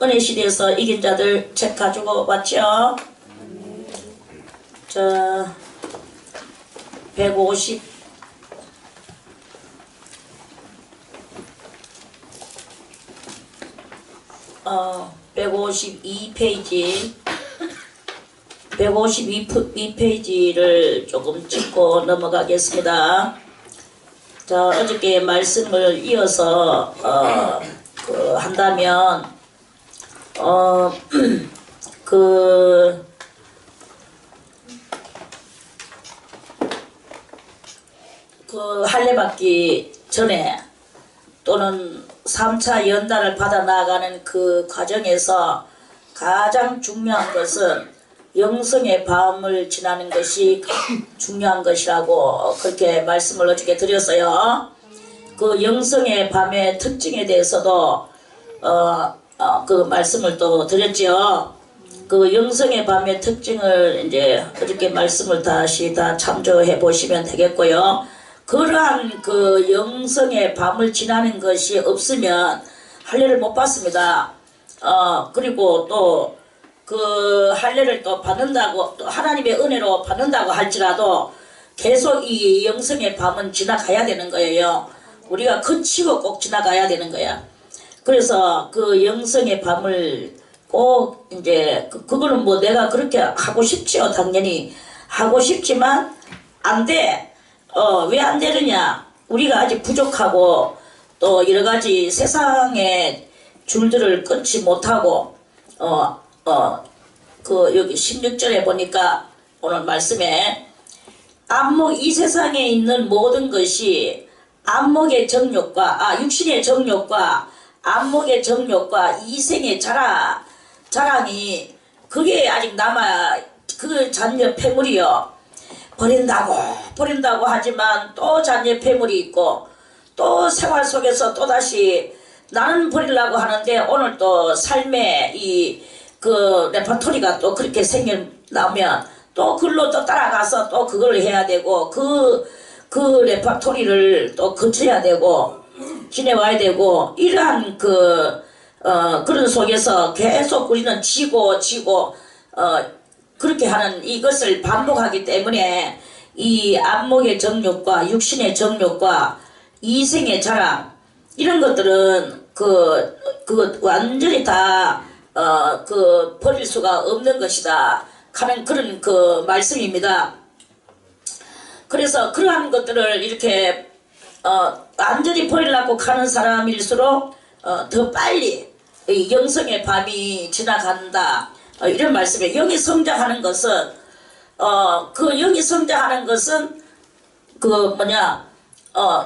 은혜 시대에서 이긴 자들 책 가지고 왔죠? 자, 150 152페이지 152페이지를 조금 짚고 넘어가겠습니다. 자, 어저께 말씀을 이어서 한다면 할례받기 전에 또는 3차 연단을 받아 나가는 그 과정에서 가장 중요한 것은 영성의 밤을 지나는 것이 중요한 것이라고 그렇게 말씀을 어저께 드렸어요. 그 영성의 밤의 특징에 대해서도 그 말씀을 또 드렸죠. 그 영성의 밤의 특징을 이제 어저께 말씀을 다시 다 참조해 보시면 되겠고요. 그러한 그 영성의 밤을 지나는 것이 없으면 할례를 못 받습니다. 그리고 또 그 할례를 또 받는다고, 또 하나님의 은혜로 받는다고 할지라도 계속 이 영성의 밤은 지나가야 되는 거예요. 우리가 그치고 꼭 지나가야 되는 거야. 그래서 그 영성의 밤을 꼭 이제 그거는 뭐 내가 그렇게 하고 싶지요. 당연히 하고 싶지만 안 돼. 왜 안 되느냐? 우리가 아직 부족하고 또 여러 가지 세상의 줄들을 끊지 못하고 여기 16절에 보니까 오늘 말씀에 이 세상에 있는 모든 것이 안목의 정욕과 육신의 정욕과 안목의 정욕과 이생의 자랑이 그게 아직 남아 그 잔여 폐물이요. 버린다고 하지만 또 잔여 폐물이 있고 또 생활 속에서 또다시 나는 버리려고 하는데 오늘 또 삶의 그 레퍼토리가 또 그렇게 생겨나면 또 그걸로 또 따라가서 또 그걸 해야 되고 그 레퍼토리를 또 거쳐야 되고 지내와야 되고 이러한 그런 속에서 계속 우리는 지고 그렇게 하는 이것을 반복하기 때문에 이 안목의 정욕과 육신의 정욕과 이생의 자랑 이런 것들은 완전히 다 버릴 수가 없는 것이다 하는 그런 그 말씀입니다. 그래서 그러한 것들을 이렇게 완전히 버리려고 하는 사람일수록 더 빨리 영성의 밤이 지나간다. 이런 말씀에 영이 성장하는 것은 영이 성장하는 것은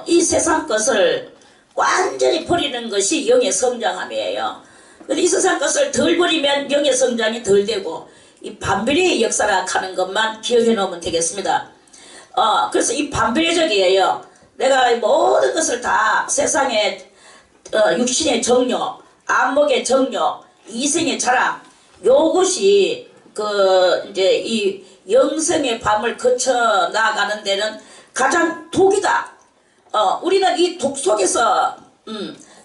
이 세상 것을 완전히 버리는 것이 영의 성장함이에요. 근데 이 세상 것을 덜 버리면 영의 성장이 덜 되고 이 반비례의 역사라 하는 것만 기억해 놓으면 되겠습니다. 그래서 이 반비례적이에요. 내가 모든 것을 다 세상의 육신의 정욕, 안목의 정욕, 이생의 자랑 요것이 이제 이 영성의 밤을 거쳐 나가는 데는 가장 독이다. 우리는 이 독 속에서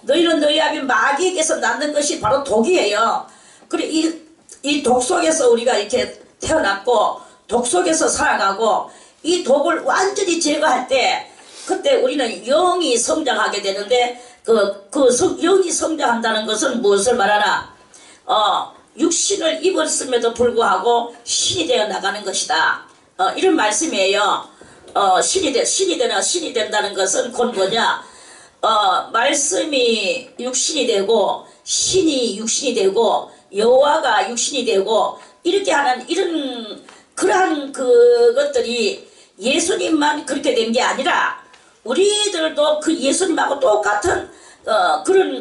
너희는 너희 아비 마귀에게서 낳는 것이 바로 독이에요. 그래 이 독 속에서 우리가 이렇게 태어났고 독 속에서 살아가고 이 독을 완전히 제거할 때 그때 우리는 영이 성장하게 되는데 영이 성장한다는 것은 무엇을 말하나? 육신을 입었음에도 신이 되어 나가는 것이다. 이런 말씀이에요. 신이 된다는 것은 곧 뭐냐? 말씀이 육신이 되고 신이 육신이 되고 여호와가 육신이 되고 이렇게 하는 그러한 그것들이 예수님만 그렇게 된 게 아니라 우리들도 그 예수님하고 똑같은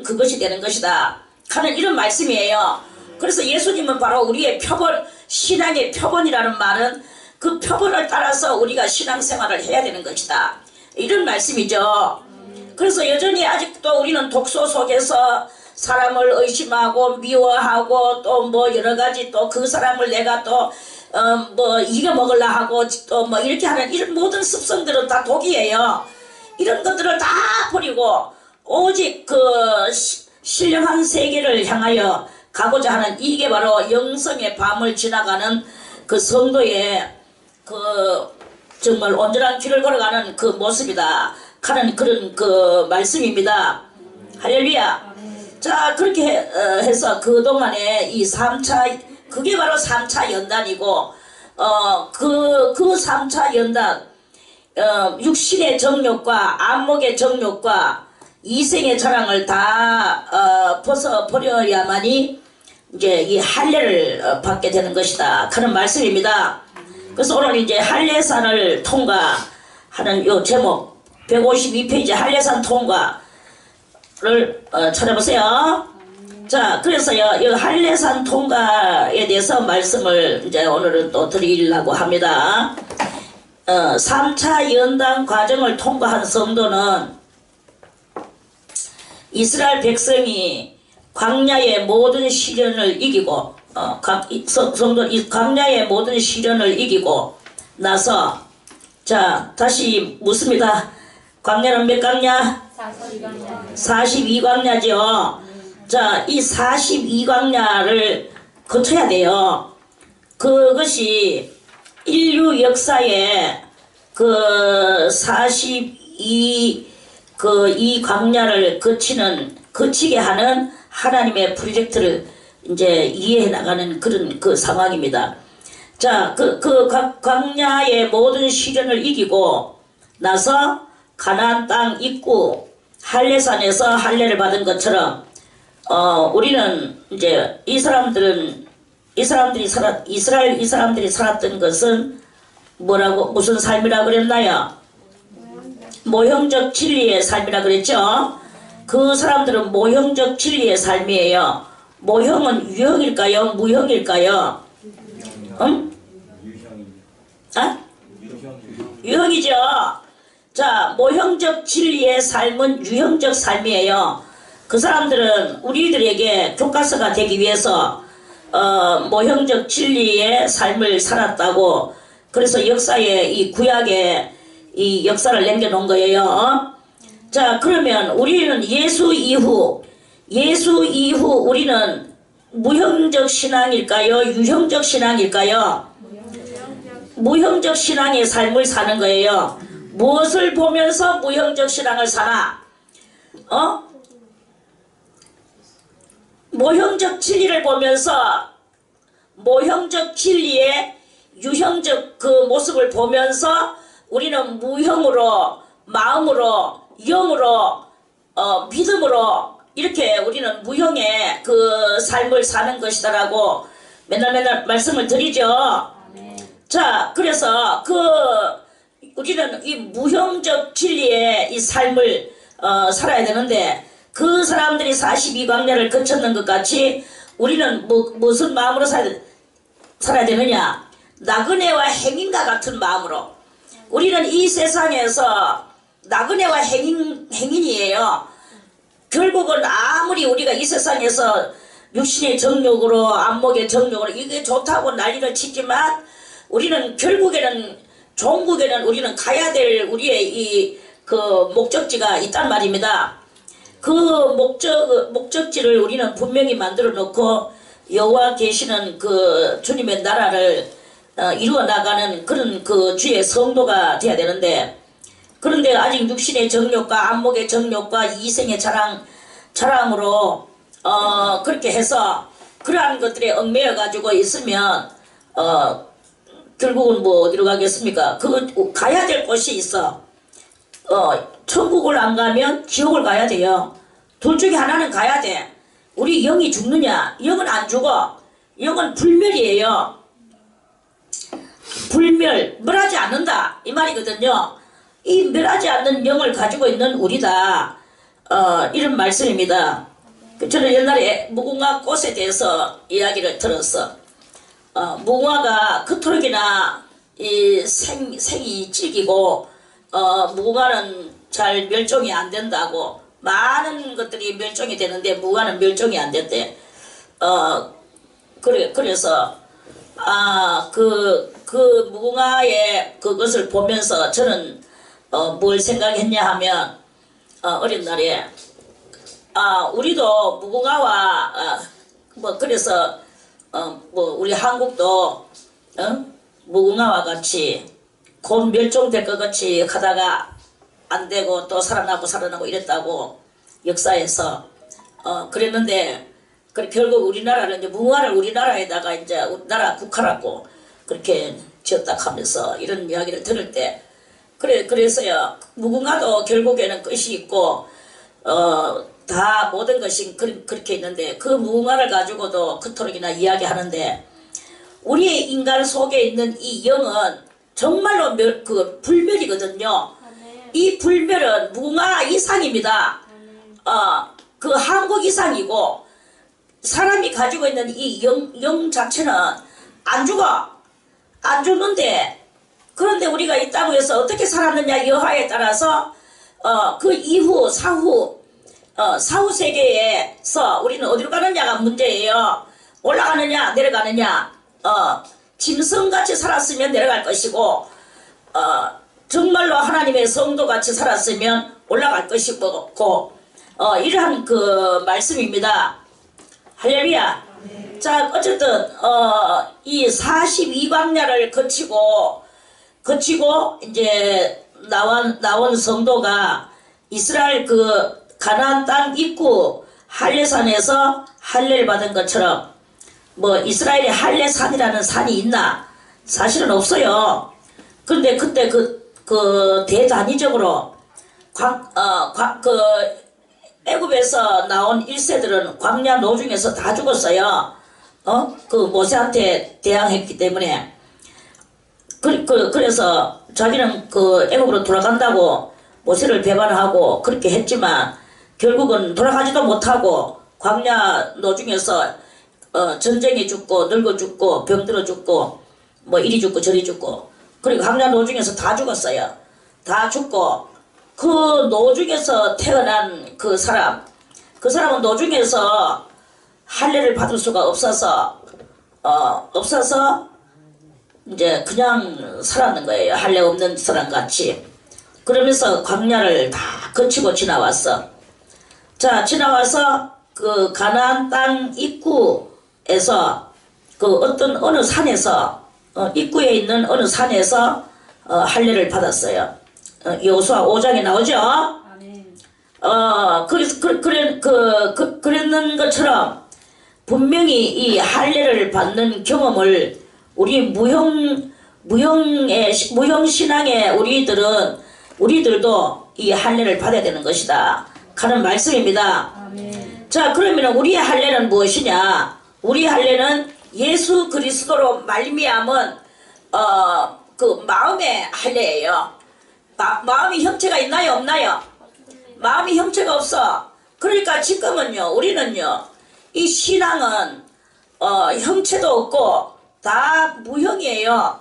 그것이 되는 것이다 하는 이런 말씀이에요. 그래서 예수님은 바로 우리의 표본, 신앙의 표본이라는 말은 그 표본을 따라서 우리가 신앙생활을 해야 되는 것이다. 이런 말씀이죠. 그래서 여전히 아직도 우리는 독소 속에서 사람을 의심하고 미워하고 또 뭐 여러 가지 또 그 사람을 내가 또 이겨먹으려 하고 또 뭐 이렇게 하는 이런 모든 습성들은 다 독이에요. 이런 것들을 다 버리고 오직 신령한 세계를 향하여 가고자 하는, 이게 바로 영성의 밤을 지나가는 그 성도의 그 정말 온전한 길을 걸어가는 그 모습이다 하는 그런 그 말씀입니다. 할렐루야. 자, 그렇게 해서 그동안에 이 3차, 그게 바로 3차 연단이고, 그 3차 연단, 육신의 정욕과 안목의 정욕과 이생의 자랑을 다 벗어버려야만이 이제 이 할례를 받게 되는 것이다 그런 말씀입니다. 그래서 오늘 이제 할례산을 통과하는 요 제목 152페이지 할례산 통과를 찾아보세요. 자, 그래서요, 이 할례산 통과에 대해서 말씀을 이제 오늘은 또 드리려고 합니다. 3차 연단 과정을 통과한 성도는 이스라엘 백성이 광야의 모든 시련을 이기고, 성도 광야의 모든 시련을 이기고 나서, 자, 다시 묻습니다. 광야는 몇 광야? 42광야죠. 자, 이 42광야를 거쳐야 돼요. 그것이 인류 역사에 그 42이 광야를 거치게 하는 하나님의 프로젝트를 이제 이해해 나가는 그런 그 상황입니다. 자, 광야의 모든 시련을 이기고 나서 가나안 땅 입구 할례산에서 할례를 받은 것처럼, 우리는 이제 이 사람들이 살았던 것은 뭐라고, 무슨 삶이라 그랬나요? 모형적 진리의 삶이라 그랬죠? 그 사람들은 모형적 진리의 삶이에요. 모형은 유형일까요? 무형일까요? 응? 아? 유형이죠. 자, 모형적 진리의 삶은 유형적 삶이에요. 그 사람들은 우리들에게 교과서가 되기 위해서 모형적 진리의 삶을 살았다고, 그래서 역사에 이 구약에 이 역사를 남겨놓은 거예요. 자, 그러면 우리는 예수 이후 우리는 무형적 신앙일까요? 유형적 신앙일까요? 무형적 신앙의 삶을 사는 거예요. 무엇을 보면서 무형적 신앙을 사나? 모형적 진리를 보면서, 모형적 진리의 유형적 그 모습을 보면서 우리는 무형으로, 마음으로, 영으로, 믿음으로 이렇게 우리는 무형의 그 삶을 사는 것이다라고 맨날 말씀을 드리죠. 자, 그래서 우리는 이 무형적 진리의 이 삶을 살아야 되는데, 그 사람들이 42광야를 거쳤는 것 같이 우리는 무슨 마음으로 살아야 되느냐? 나그네와 행인과 같은 마음으로. 우리는 이 세상에서 나그네와 행인이에요. 결국은 아무리 우리가 이 세상에서 육신의 정욕으로, 안목의 정욕으로 이게 좋다고 난리를 치지만, 우리는 결국에는, 종국에는 우리는 가야 될 우리의 그 목적지가 있단 말입니다. 그 목적지를 우리는 분명히 만들어 놓고 여호와 계시는 그 주님의 나라를 이루어 나가는 그런 그 주의 성도가 돼야 되는데, 그런데 아직 육신의 정욕과 안목의 정욕과 이생의 자랑으로 그렇게 해서 그러한 것들에 얽매여 가지고 있으면 결국은 뭐 어디로 가겠습니까? 가야 될 곳이 있어. 천국을 안 가면 지옥을 가야 돼요. 둘 중에 하나는 가야 돼. 우리 영이 죽느냐? 영은 안 죽어. 영은 불멸이에요. 불멸, 멸하지 않는다 이 말이거든요. 이 멸하지 않는 영을 가지고 있는 우리다, 이런 말씀입니다. 저는 옛날에 무궁화 꽃에 대해서 이야기를 들었어. 무궁화가 그토록이나 이 생이 찌기고 무궁화는 잘 멸종이 안 된다고, 많은 것들이 멸종이 되는데 무궁화는 멸종이 안 됐대. 그래서 그 무궁화의 그것을 보면서 저는 뭘 생각했냐 하면, 어린 날에 우리도 무궁화와 뭐 그래서 뭐 우리 한국도 무궁화와 같이 곧 멸종될 것 같이 하다가 안 되고 또 살아나고 이랬다고 역사에서 그랬는데 결국 우리나라는 이제 무궁화를 우리나라에다가 이제 우리나라 국화라고 그렇게 지었다 하면서 이런 이야기를 들을 때 그래서요 무궁화도 결국에는 끝이 있고 다 모든 것이 그렇게 있는데 그 무궁화를 가지고도 그토록이나 이야기하는데 우리의 인간 속에 있는 이 영은 정말로 그 불멸이거든요. 이 불멸은 무궁화 이상입니다. 그 한국 이상이고 사람이 가지고 있는 이 영 자체는 안 죽어. 안 죽는데 그런데 우리가 이 땅에서 어떻게 살았느냐 여하에 따라서 그 이후 사후 세계에서 우리는 어디로 가느냐가 문제예요. 올라가느냐 내려가느냐 짐승같이 살았으면 내려갈 것이고 정말로 하나님의 성도같이 살았으면 올라갈 것이고 이러한 그 말씀입니다. 할렐루야. 자 어쨌든 이 42광야를 거치고 이제 나온 성도가 이스라엘 그 가나안 땅 입구 할례산에서 할례를 받은 것처럼 뭐 이스라엘에 할례산이라는 산이 있나? 사실은 없어요. 근데 그때 그 대단위적으로 그 애굽에서 나온 1세들은 광야 노중에서 다 죽었어요. 그 모세한테 대항했기 때문에 그래서 자기는 그 애굽으로 돌아간다고 모세를 배반하고 그렇게 했지만 결국은 돌아가지도 못하고 광야 노중에서 전쟁에 죽고 늙어 죽고 병들어 죽고 뭐 이리 죽고 저리 죽고 그리고 광야 노중에서 다 죽었어요. 다 죽고 그 노중에서 태어난 그 사람은 노중에서 할례를 받을 수가 없어서 이제 그냥 살았는 거예요. 할례 없는 사람 같이. 그러면서 광야를 다 거치고 지나왔어. 자 지나와서 그 가나안 땅 입구에서 그 어느 산에서 입구에 있는 어느 산에서 할례를 받았어요. 여호수아 5장에 나오죠. 그랬는 것처럼 분명히 이 할례를 받는 경험을 우리 무형신앙의 우리들도 이 할례를 받아야 되는 것이다 하는 말씀입니다. 자 그러면 우리의 할례는 무엇이냐? 우리 할례는 예수 그리스도로 말미암은 그 마음의 할례예요. 마음이 형체가 있나요 없나요? 마음이 형체가 없어. 그러니까 지금은요 우리는요 이 신앙은 형체도 없고 다 무형이에요.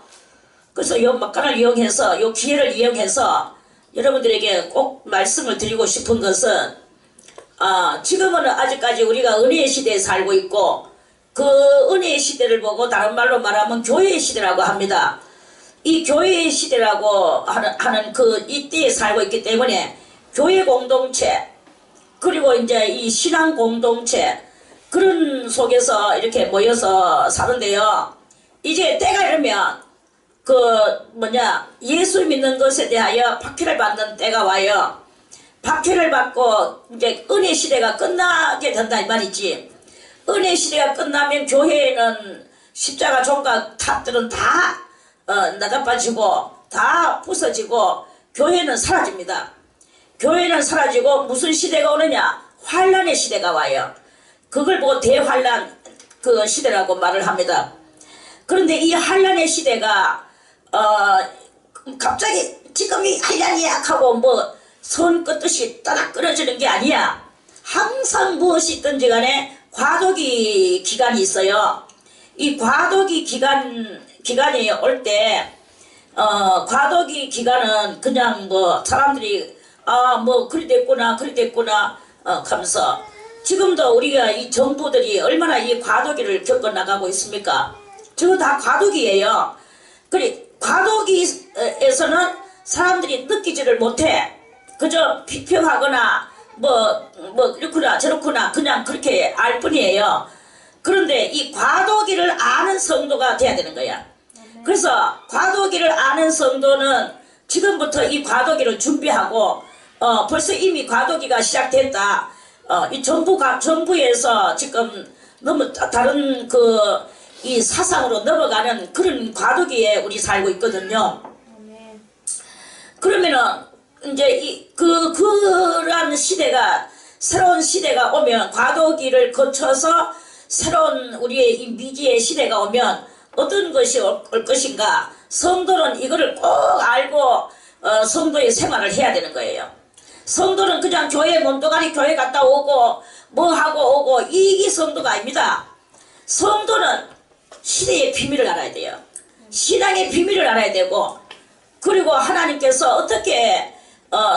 그래서 요 막간을 이용해서 요 기회를 이용해서 여러분들에게 꼭 말씀을 드리고 싶은 것은 지금은 아직까지 우리가 은혜의 시대에 살고 있고 그 은혜의 시대를 보고 다른 말로 말하면 교회의 시대라고 합니다. 이 교회의 시대라고 하는 그 이때에 살고 있기 때문에 교회 공동체 그리고 이제 이 신앙 공동체 그런 속에서 이렇게 모여서 사는데요. 이제 때가 이르면 예수 믿는 것에 대하여 박해를 받는 때가 와요. 박해를 받고 이제 은혜 시대가 끝나게 된다 이 말이지. 은혜 시대가 끝나면 교회에는 십자가 종각 탑들은 다 나자빠지고 다 부서지고 교회는 사라집니다. 교회는 사라지고 무슨 시대가 오느냐? 환란의 시대가 와요. 그걸 보고 대환란 그 시대라고 말을 합니다. 그런데 이 환란의 시대가 갑자기 지금이 환란이야 하고 뭐 선 끄듯이 따닥 끊어지는 게 아니야. 항상 무엇이 있든지 간에 과도기 기간이 있어요. 이 과도기 기간이 올 때 과도기 기간은 그냥 뭐 사람들이 뭐 그리 됐구나 하면서 지금도 우리가 이 정부들이 얼마나 이 과도기를 겪어 나가고 있습니까? 저거 다 과도기예요. 그래 과도기에서는 사람들이 느끼지를 못해. 그저 비평하거나 이렇구나 저렇구나 그냥 그렇게 알 뿐이에요. 그런데 이 과도기를 아는 성도가 돼야 되는 거야. 그래서 과도기를 아는 성도는 지금부터 이 과도기를 준비하고 벌써 이미 과도기가 시작됐다. 이 정부에서 지금 너무 다른 이 사상으로 넘어가는 그런 과도기에 우리 살고 있거든요. 그러면은 이제 그러한 시대가 새로운 시대가 오면 과도기를 거쳐서 새로운 우리의 이 미지의 시대가 오면 어떤 것이 올 것인가. 성도는 이거를 꼭 알고 성도의 생활을 해야 되는 거예요. 성도는 그냥 교회 몸뚱아리 교회 갔다 오고 뭐 하고 오고 이게 성도가 아닙니다. 성도는 시대의 비밀을 알아야 돼요. 신앙의 비밀을 알아야 되고 그리고 하나님께서 어떻게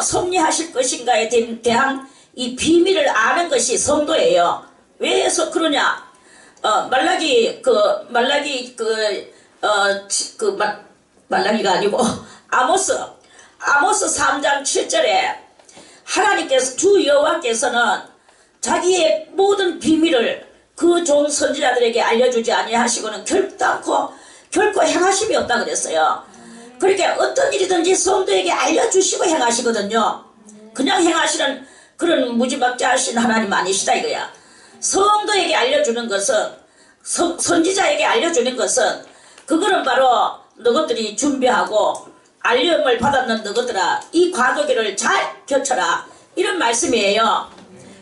섭리하실 것인가에 대한 이 비밀을 아는 것이 성도예요. 왜 해서 그러냐? 말라기가 아니고 아모스 3장 7절에 하나님께서 주 여호와께서는 자기의 모든 비밀을 그 좋은 선지자들에게 알려주지 아니하시고는 결코 행하심이 없다 그랬어요. 그러니까 어떤 일이든지 성도에게 알려주시고 행하시거든요. 그냥 행하시는 그런 무지막지하신 하나님 아니시다 이거야. 성도에게 알려주는 것은 선지자에게 알려주는 것은 그거는 바로 너희들이 준비하고 알림을 받았는 너희들아 이 과도기를 잘 겨쳐라 이런 말씀이에요.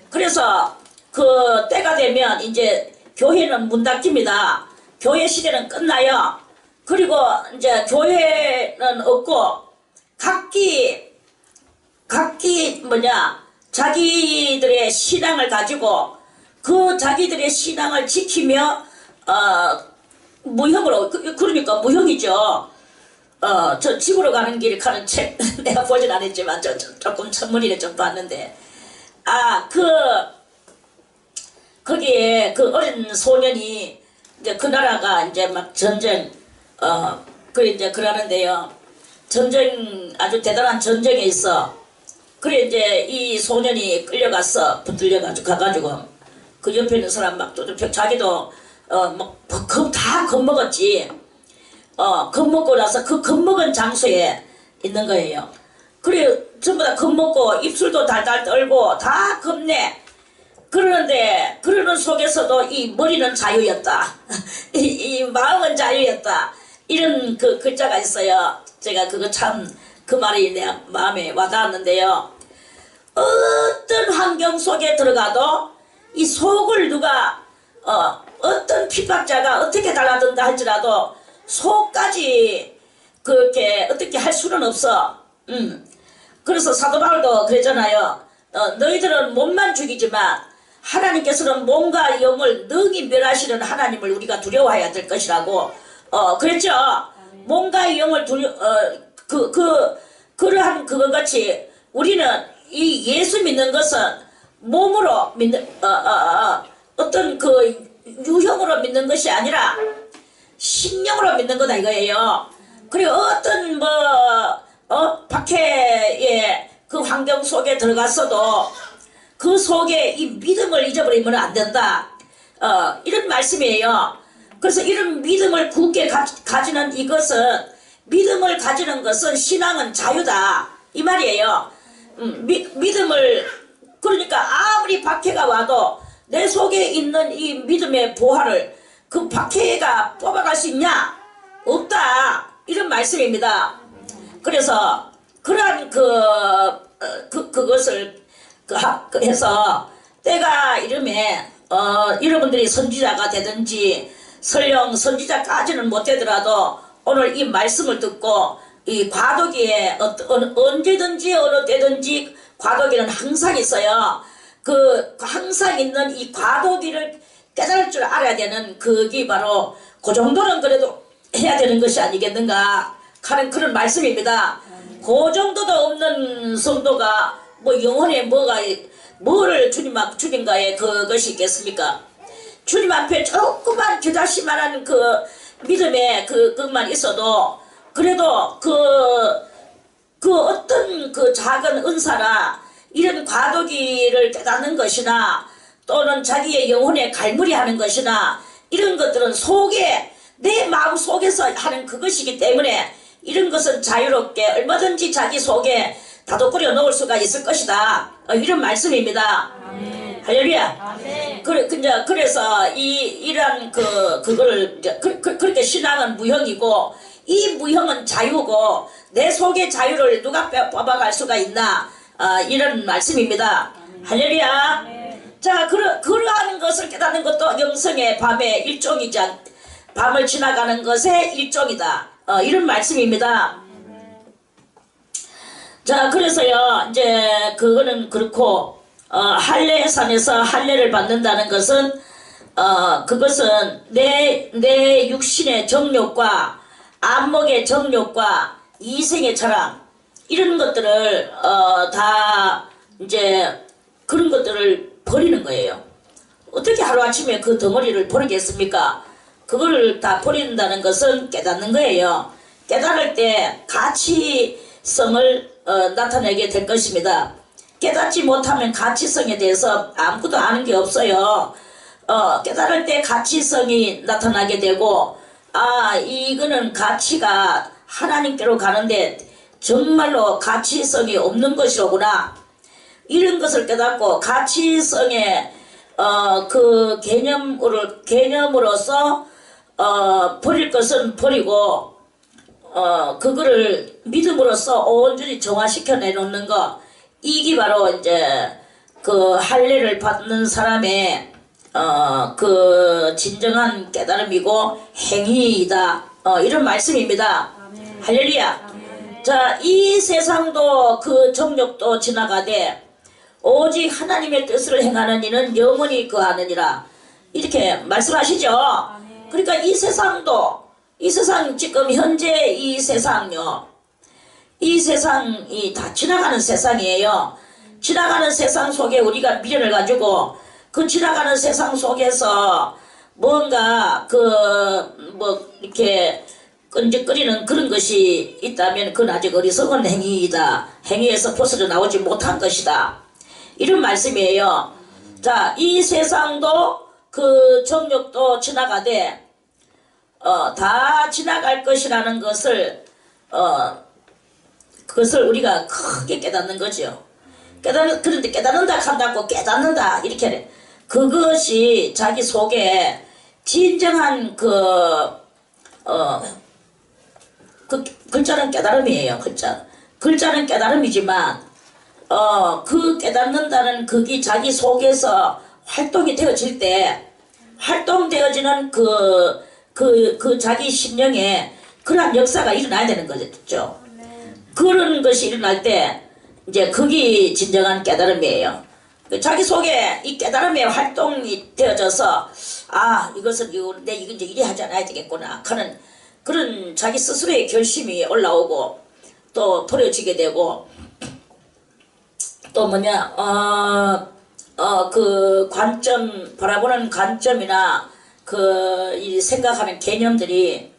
그래서 그 때가 되면 이제 교회는 문 닫힙니다. 교회 시대는 끝나요. 그리고 이제 교회는 없고 각기 자기들의 신앙을 가지고 그 자기들의 신앙을 지키며 무형으로 그러니까 무형이죠. 저 집으로 가는 길 가는 책 내가 보진 않았지만 조금 천문이를 좀 봤는데 거기에 그 어린 소년이 이제 그 나라가 이제 막 전쟁 이제 그러는데요. 전쟁 아주 대단한 전쟁에 있어. 그래 이제 이 소년이 끌려가서 가가지고 그 옆에 있는 사람 막 또 자기도 다 겁먹었지. 겁먹고 나서 그 겁먹은 장소에 있는 거예요. 그래 전부 다 겁먹고 입술도 달달 떨고 다 겁내. 그러는 속에서도 이 머리는 자유였다. 이 마음은 자유였다. 이런 그 글자가 있어요. 제가 그거 참 그 말이 내 마음에 와닿았는데요. 어떤 환경 속에 들어가도 이 속을 누가 어떤 핍박자가 어떻게 달라든다 할지라도 속까지 그렇게 어떻게 할 수는 없어. 그래서 사도 바울도 그랬잖아요. 너희들은 몸만 죽이지만 하나님께서는 몸과 영을 능히 멸하시는 하나님을 우리가 두려워해야 될 것이라고 그랬죠. 몸과 영을 그러한 그것 같이 우리는 이 예수 믿는 것은 몸으로 믿는 어떤 그 유형으로 믿는 것이 아니라 신령으로 믿는 거다 이거예요. 그리고 어떤 박해의 그 환경 속에 들어갔어도 그 속에 이 믿음을 잊어버리면 안 된다. 이런 말씀이에요. 그래서 이런 믿음을 굳게 가지는 이것은 믿음을 가지는 것은 신앙은 자유다 이 말이에요. 믿음을 그러니까 아무리 박해가 와도 내 속에 있는 이 믿음의 보화를 그 박해가 뽑아갈 수 있냐? 없다 이런 말씀입니다. 그래서 그러한 그것을 해서 때가 이름에 여러분들이 선지자가 되든지 설령 선지자까지는 못되더라도 오늘 이 말씀을 듣고 이 과도기에 언제든지 어느 때든지 과도기는 항상 있어요. 그 항상 있는 이 과도기를 깨달을 줄 알아야 되는 그게 바로 그 정도는 그래도 해야 되는 것이 아니겠는가 하는 그런 말씀입니다. 그 정도도 없는 성도가 뭐 영혼에 뭐를 주님과의 그것이 있겠습니까? 주님 앞에 조그만 겨자씨만한 그 믿음의 그것만 있어도 그래도 그 어떤 그 작은 은사나 이런 과도기를 깨닫는 것이나 또는 자기의 영혼에 갈무리하는 것이나 이런 것들은 속에 내 마음 속에서 하는 그것이기 때문에 이런 것은 자유롭게 얼마든지 자기 속에 다독거려 놓을 수가 있을 것이다. 이런 말씀입니다. 아멘. 할렐루야. 아멘. 그래서 이러한 그거를 그렇게 신앙은 무형이고 이 무형은 자유고 내 속의 자유를 누가 뽑아갈 수가 있나? 이런 말씀입니다. 할렐루야. 자, 그러한 것을 깨닫는 것도 영성의 밤의 일종이지 밤을 지나가는 것의 일종이다. 이런 말씀입니다. 자, 그래서요, 이제 그거는 그렇고 할례산에서 할례를 받는다는 것은 그것은 내 육신의 정욕과 안목의 정욕과 이생의 자랑 이런 것들을 다 이제 그런 것들을 버리는 거예요. 어떻게 하루아침에 그 덩어리를 버리겠습니까? 그거를 다 버린다는 것은 깨닫는 거예요. 깨달을 때 가치성을 나타내게 될 것입니다. 깨닫지 못하면 가치성에 대해서 아무것도 아는 게 없어요. 깨달을 때 가치성이 나타나게 되고 이거는 가치가 하나님께로 가는데 정말로 가치성이 없는 것이로구나. 이런 것을 깨닫고 가치성의 그 개념으로서 버릴 것은 버리고 그거를 믿음으로써 온전히 정화시켜 내놓는 것, 이게 바로 이제 그 할례를 받는 사람의 그 진정한 깨달음이고 행위이다. 이런 말씀입니다. 아멘. 할렐루야. 아멘. 자, 이 세상도 그 정욕도 지나가되 오직 하나님의 뜻을 행하는 이는 영원히 거하느니라. 이렇게 말씀하시죠. 아멘. 그러니까 이 세상도 이 세상 지금 현재 이 세상요. 이 세상이 다 지나가는 세상이에요. 지나가는 세상 속에 우리가 미련을 가지고 그 지나가는 세상 속에서 뭔가 이렇게 끈적거리는 그런 것이 있다면 그건 아직 어리석은 행위이다. 행위에서 벗어져 나오지 못한 것이다. 이런 말씀이에요. 자, 이 세상도 그 정욕도 지나가되 다 지나갈 것이라는 것을 그것을 우리가 크게 깨닫는 거죠. 그런데 깨닫는다 한다고 깨닫는다 이렇게 그것이 자기 속에 진정한 그 글자는 깨달음이에요. 글자는 깨달음이지만 그 깨닫는다는 그게 자기 속에서 활동이 되어질 때 활동되어지는 그 자기 심령에 그러한 역사가 일어나야 되는 거죠. 그런 것이 일어날 때 이제 그게 진정한 깨달음이에요. 자기 속에 이 깨달음의 활동이 되어져서 이것은 내 이건 이제 이래 하지 않아야 되겠구나 하는 그런 자기 스스로의 결심이 올라오고 또 버려지게 되고 또 그 관점 바라보는 관점이나 이 생각하는 개념들이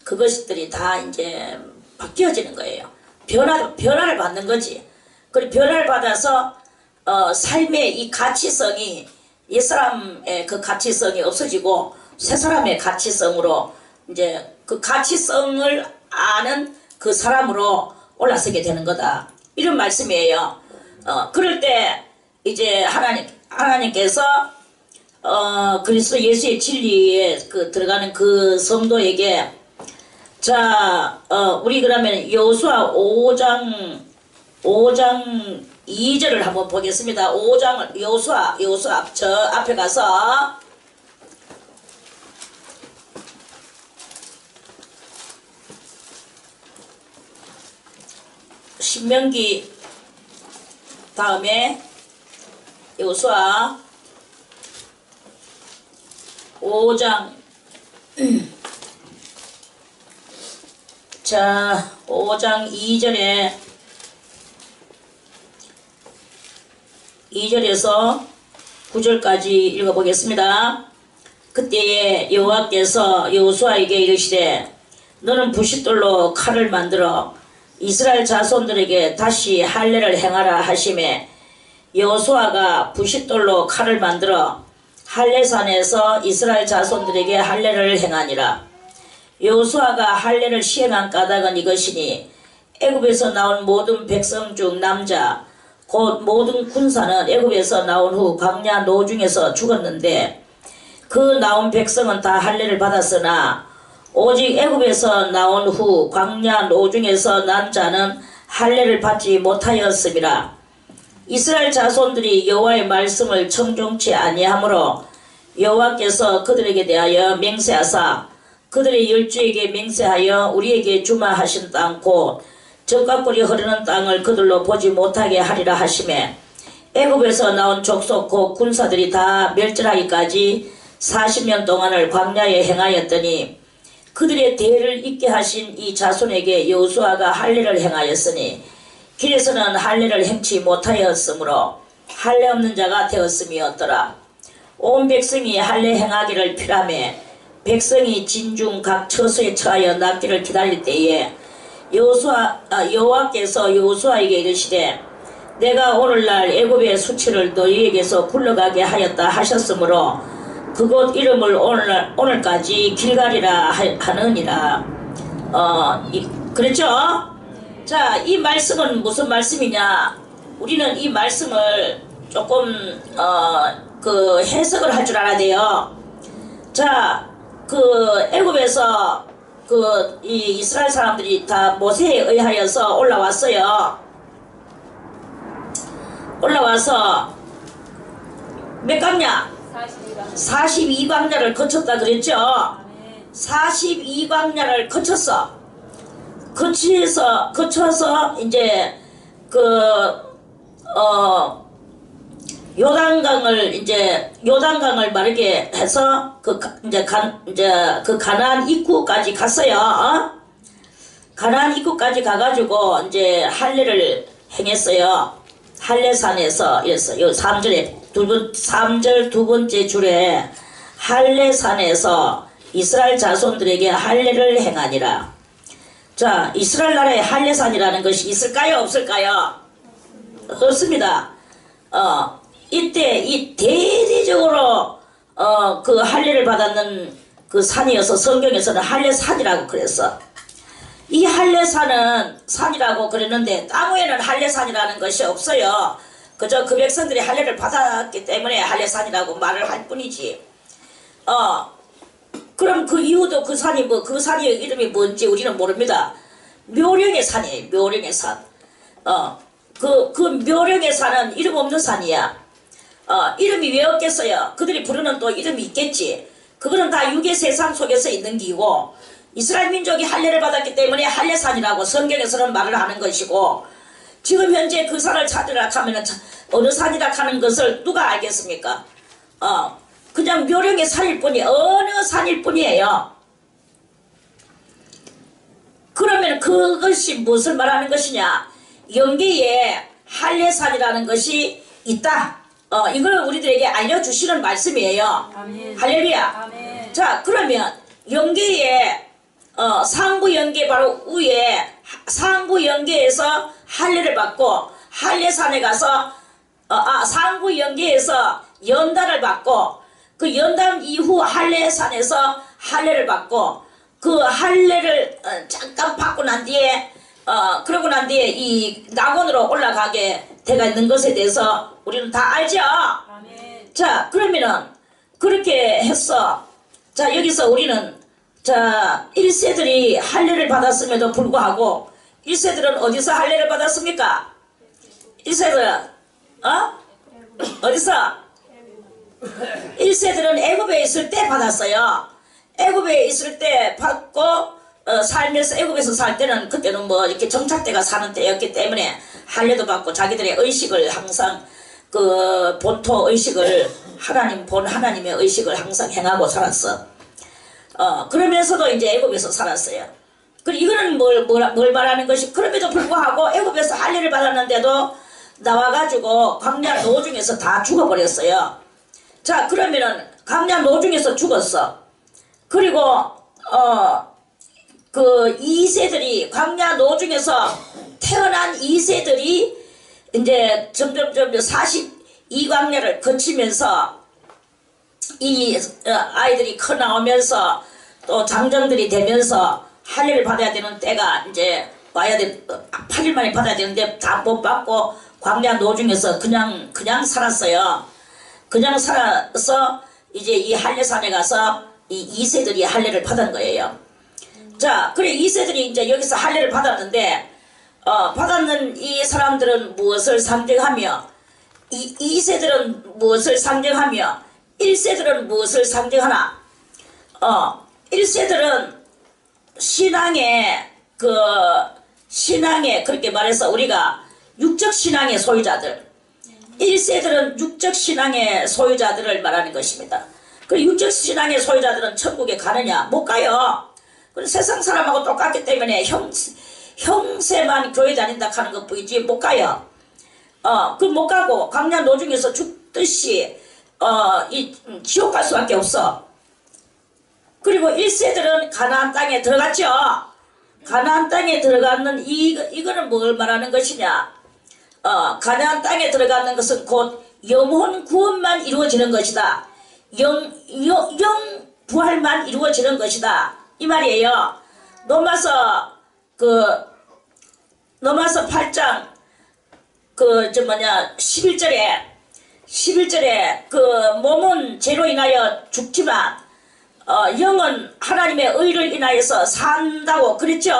그것들이 다 이제 바뀌어지는 거예요. 변화를 받는 거지. 그리고 변화를 받아서 삶의 이 가치성이 옛사람의 그 가치성이 없어지고 새 사람의 가치성으로 이제 그 가치성을 아는 그 사람으로 올라서게 되는 거다. 이런 말씀이에요. 그럴 때 이제 하나님께서 그리스도 예수의 진리에 들어가는 그 성도에게 자, 우리 그러면 여호수아 5장 2절을 한번 보겠습니다. 5장을 여호수아 저 앞에 가서 신명기 다음에 여호수아 5장 자 5장 2절에서 9절까지 읽어보겠습니다. 그때에 여호와께서 여호수아에게 이르시되 너는 부싯돌로 칼을 만들어 이스라엘 자손들에게 다시 할례를 행하라 하시매 여호수아가 부싯돌로 칼을 만들어 할례산에서 이스라엘 자손들에게 할례를 행하니라. 여호수아가 할례를 시행한 까닭은 이것이니 애굽에서 나온 모든 백성 중 남자 곧 모든 군사는 애굽에서 나온 후 광야 노중에서 죽었는데 그 나온 백성은 다 할례를 받았으나 오직 애굽에서 나온 후 광야 노중에서 난 자는 할례를 받지 못하였음이라. 이스라엘 자손들이 여호와의 말씀을 청종치 아니하므로 여호와께서 그들에게 대하여 맹세하사 그들의 열주에게 맹세하여 우리에게 주마 하신 땅 곧 젖과 꿀이 흐르는 땅을 그들로 보지 못하게 하리라 하시매 애굽에서 나온 족속 곧 군사들이 다 멸절하기까지 40년 동안을 광야에 행하였더니 그들의 대를 잇게 하신 이 자손에게 여호수아가 할례를 행하였으니 길에서는 할례를 행치 못하였으므로 할례 없는 자가 되었음이었더라. 온 백성이 할례 행하기를 피라매 백성이 진중 각 처소에 처하여 낫기를 기다릴 때에 여호와께서 여호수아에게 이르시되 내가 오늘날 애굽의 수치를 너희에게서 굴러가게 하였다 하셨으므로 그곳 이름을 오늘까지 길갈이라 하느니라. 그렇죠? 자, 이 말씀은 무슨 말씀이냐? 우리는 이 말씀을 조금 해석을 할 줄 알아야 돼요. 자, 애굽에서 이 이스라엘 사람들이 다 모세에 의하여서 올라왔어요. 올라와서 몇 광야? 42광야를 거쳤다 그랬죠? 42광야를 거쳐서 이제 요단강을 마르게 해서 가나안 입구까지 갔어요. 가나안 입구까지 가가지고 이제 할례를 행했어요. 할례산에서 요 3절 두 번째 줄에 할례산에서 이스라엘 자손들에게 할례를 행하니라. 자, 이스라엘 나라에 할례산이라는 것이 있을까요? 없을까요? 없습니다. 이때 이 대대적으로 그 할례를 받았는 그 산이어서 성경에서는 할례산이라고 그랬어. 이 할례산은 산이라고 그랬는데 땅 위에는 할례산이라는 것이 없어요. 그저 그 백성들이 할례를 받았기 때문에 할례산이라고 말을 할 뿐이지. 그럼 그 이후도 그 산이 그 산의 이름이 뭔지 우리는 모릅니다. 묘령의 산이에요. 묘령의 산. 그 묘령의 산은 이름 없는 산이야. 이름이 왜 없겠어요? 그들이 부르는 또 이름이 있겠지. 그거는 다 육의 세상 속에서 있는 기고 이스라엘 민족이 할례를 받았기 때문에 할례산이라고 성경에서는 말을 하는 것이고 지금 현재 그 산을 찾으라 하면 어느 산이라 하는 것을 누가 알겠습니까? 그냥 묘령의 산일 뿐이 어느 산일 뿐이에요. 그러면 그것이 무엇을 말하는 것이냐? 영계에 할례산이라는 것이 있다. 이걸 우리들에게 알려주시는 말씀이에요. 아멘. 할렐루야. 아멘. 자, 그러면 영계에 상부 영계 바로 위에 상부 영계에서 할례를 받고 할례산에 가서 상부 영계에서 연단을 받고 그 연단 이후 할례산에서 할례를 받고 그 할례를 잠깐 받고 난 뒤에 그러고 난 뒤에 이 낙원으로 올라가게 되어 있는 것에 대해서 우리는 다 알죠. 아멘. 자, 그러면은 그렇게 했어. 자, 여기서 우리는 자 1세들이 할례를 받았음에도 불구하고 1세들은 어디서 할례를 받았습니까? 1세들은 어디서? 1세들은 애굽에 있을 때 받았어요. 애굽에 있을 때 받고 살면서 애굽에서 살 때는 그때는 뭐 이렇게 정착대가 사는 때였기 때문에 할례도 받고 자기들의 의식을 항상 그 본토 의식을 하나님의 의식을 항상 행하고 살았어. 그러면서도 이제 애굽에서 살았어요. 그리고 이거는 뭘 말하는 것이 그럼에도 불구하고 애굽에서 할례를 받았는데도 나와가지고 광야 노중에서 다 죽어버렸어요. 자, 그러면은 광야 노중에서 죽었어. 그리고 그 2세들이 광야 노중에서 태어난 2세들이 이제 점점 42광년을 거치면서 이 아이들이 커 나오면서 또 장정들이 되면서 할례를 받아야 되는 때가 이제 와야 돼. 8일 만에 받아야 되는데 다 못 받고 광야 노중에서 그냥 살았어요. 그냥 살아서 이제 이 할례산에 가서 이 2세들이 할례를 받은 거예요. 자, 그래 2세들이 이제 여기서 할례를 받았는데 받았는 이 사람들은 무엇을 상징하며 2세들은 무엇을 상징하며 1세들은 무엇을 상징하나? 1세들은 신앙의 그렇게 말해서 우리가 육적 신앙의 소유자들, 1세들은 육적 신앙의 소유자들을 말하는 것입니다. 그 육적 신앙의 소유자들은 천국에 가느냐? 못 가요. 그 세상 사람하고 똑같기 때문에 형세만 교회 다닌다 하는 것 뿐이지 못 가요. 그 못 가고 광야 노중에서 죽듯이 이 지옥 갈 수밖에 없어. 그리고 1세들은 가나안 땅에 들어갔죠. 가나안 땅에 들어가는 이거는 뭘 말하는 것이냐? 가나안 땅에 들어가는 것은 곧 영혼 구원만 이루어지는 것이다. 영 부활만 이루어지는 것이다. 이 말이에요. 로마서 8장 11절에 몸은 죄로 인하여 죽지만 영은 하나님의 의를 인하여서 산다고 그랬죠.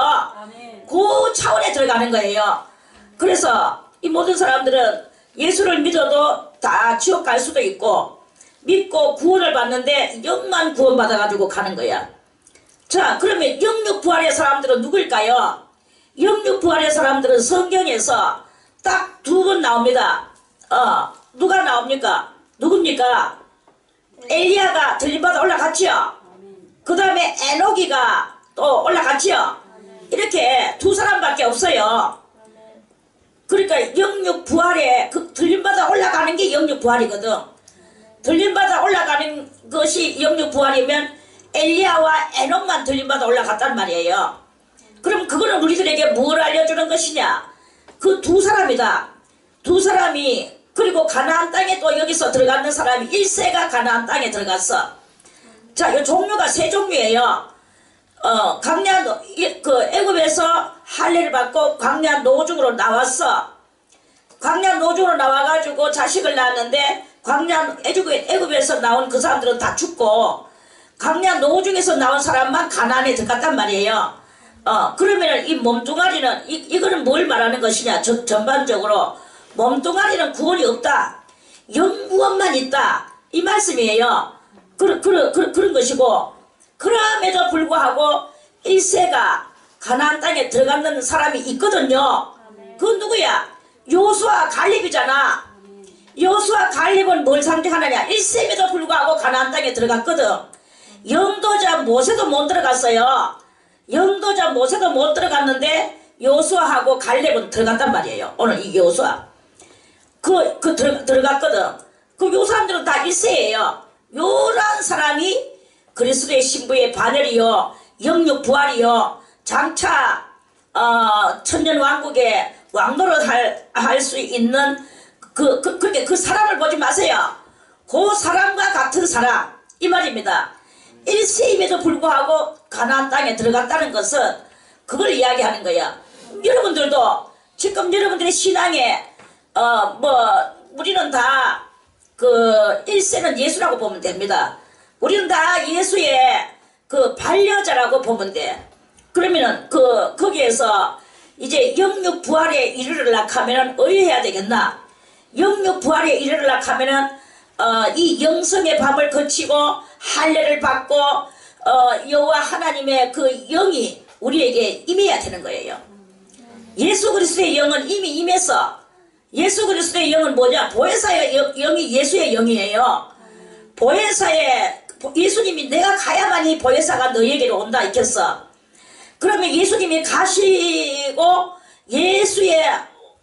그 차원에 들어가는 거예요. 그래서 이 모든 사람들은 예수를 믿어도 다 지옥 갈 수도 있고 믿고 구원을 받는데 영만 구원받아가지고 가는 거야. 자, 그러면 영육부활의 사람들은 누굴까요? 영육부활의 사람들은 성경에서 딱 두 번 나옵니다. 누가 나옵니까? 누굽니까? 엘리야가 들림받아 올라갔지요. 그 다음에 에녹이가 또 올라갔지요. 이렇게 두 사람밖에 없어요. 그러니까 영육부활에 들림받아 올라가는 게 영육부활이거든. 들림받아 올라가는 것이 영육부활이면 엘리야와 에녹만 들림받아 올라갔단 말이에요. 그럼 그거는 우리들에게 뭘 알려주는 것이냐? 그 두 사람이다. 두 사람이 그리고 가나안 땅에 또 여기서 들어가는 사람이 1세가 가나안 땅에 들어갔어. 자, 이 종류가 세 종류예요. 애굽에서 할례를 받고 광야 노중으로 나왔어. 광야 노중으로 나와가지고 자식을 낳았는데 애굽에서 나온 그 사람들은 다 죽고 광야 노중에서 나온 사람만 가나안에 들어갔단 말이에요. 그러면 이 몸뚱아리는 이거는 뭘 말하는 것이냐? 전반적으로 몸뚱아리는 구원이 없다. 영구원만 있다. 이 말씀이에요. 그런 것이고, 그럼에도 불구하고 1세가 가나안 땅에 들어가는 사람이 있거든요. 그건 누구야? 여호수아 갈렙이잖아. 여호수아 갈렙은 뭘 상징하느냐? 1세임에도 불구하고 가나안 땅에 들어갔거든. 영도자 모세도 못 들어갔어요. 영도자 모세도 못 들어갔는데 여호수아하고 갈렙은 들어갔단 말이에요. 오늘 이 여호수아 들어갔거든. 요 사람들은 다 1세예요. 요런 사람이 그리스도의 신부의 반열이요, 영육 부활이요, 장차 천년왕국의 왕노릇 할 수 있는 그렇게 그 사람을 보지 마세요. 그 사람과 같은 사람, 이 말입니다. 1세임에도 불구하고 가나안 땅에 들어갔다는 것은 그걸 이야기하는 거야. 여러분들도 지금 여러분들의 신앙에 우리는 다 1세는 예수라고 보면 됩니다. 우리는 다 예수의 반려자라고 보면 돼. 그러면은 거기에서 이제 영육 부활에 이르르려고 하면은 의해야 되겠나? 영육 부활에 이르르려고 하면은 이 영성의 밤을 거치고 할례를 받고 여호와 하나님의 그 영이 우리에게 임해야 되는 거예요. 예수 그리스도의 영은 이미 임해서, 예수 그리스도의 영은 뭐냐? 보혜사의 영이 예수의 영이에요. 보혜사의 예수님이 내가 가야만이 보혜사가 너에게로 온다 했겠어. 그러면 예수님이 가시고 예수의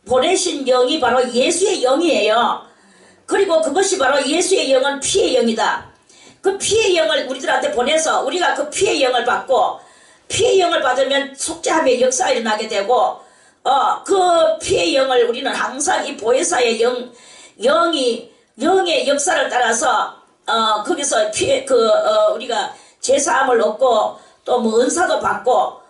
보내신 영이 바로 예수의 영이에요. 그리고 그것이 바로 예수의 영은 피의 영이다. 그 피의 영을 우리들한테 보내서 우리가 그 피의 영을 받고, 피의 영을 받으면 속죄함의 역사가 일어나게 되고 그 피의 영을 우리는 항상 이 보혜사의 영의 역사를 따라서 거기서 우리가 제사함을 얻고 또 뭐 은사도 받고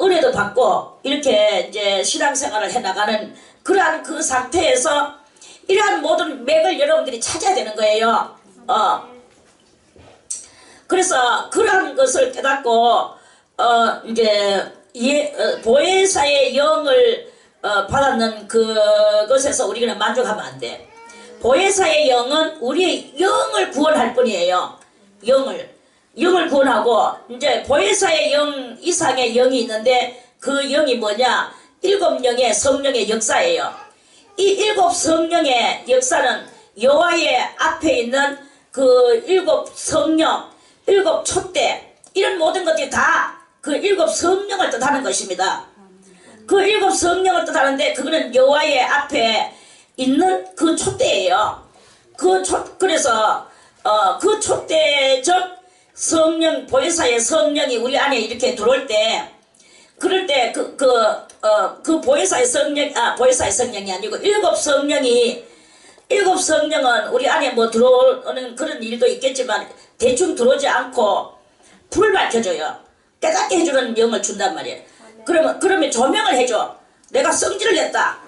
은혜도 받고 이렇게 이제 신앙생활을 해나가는 그러한 그 상태에서 이러한 모든 맥을 여러분들이 찾아야 되는 거예요. 그래서 그러한 것을 깨닫고 이제 보혜사의 영을 받았는 그것에서 우리는 만족하면 안 돼. 보혜사의 영은 우리의 영을 구원할 뿐이에요. 영을 구원하고 이제 보혜사의 영 이상의 영이 있는데 그 영이 뭐냐? 7영의 성령의 역사예요. 이 7 성령의 역사는 여호와의 앞에 있는 그 7 성령, 7 촛대 이런 모든 것들이 다 그 7 성령을 뜻하는 것입니다. 그 7 성령을 뜻하는데 그거는 여호와의 앞에 있는 그 촛대예요. 그래서 그 촛대적 성령, 보혜사의 성령이 우리 안에 이렇게 들어올 때, 그럴 때 그 보혜사의 성령이 아니고 7 성령은 우리 안에 뭐 들어오는 그런 일도 있겠지만 대충 들어오지 않고 불을 밝혀줘요. 깨닫게 해주는 영을 준단 말이에요. 그러면 조명을 해줘. 내가 성질을 냈다.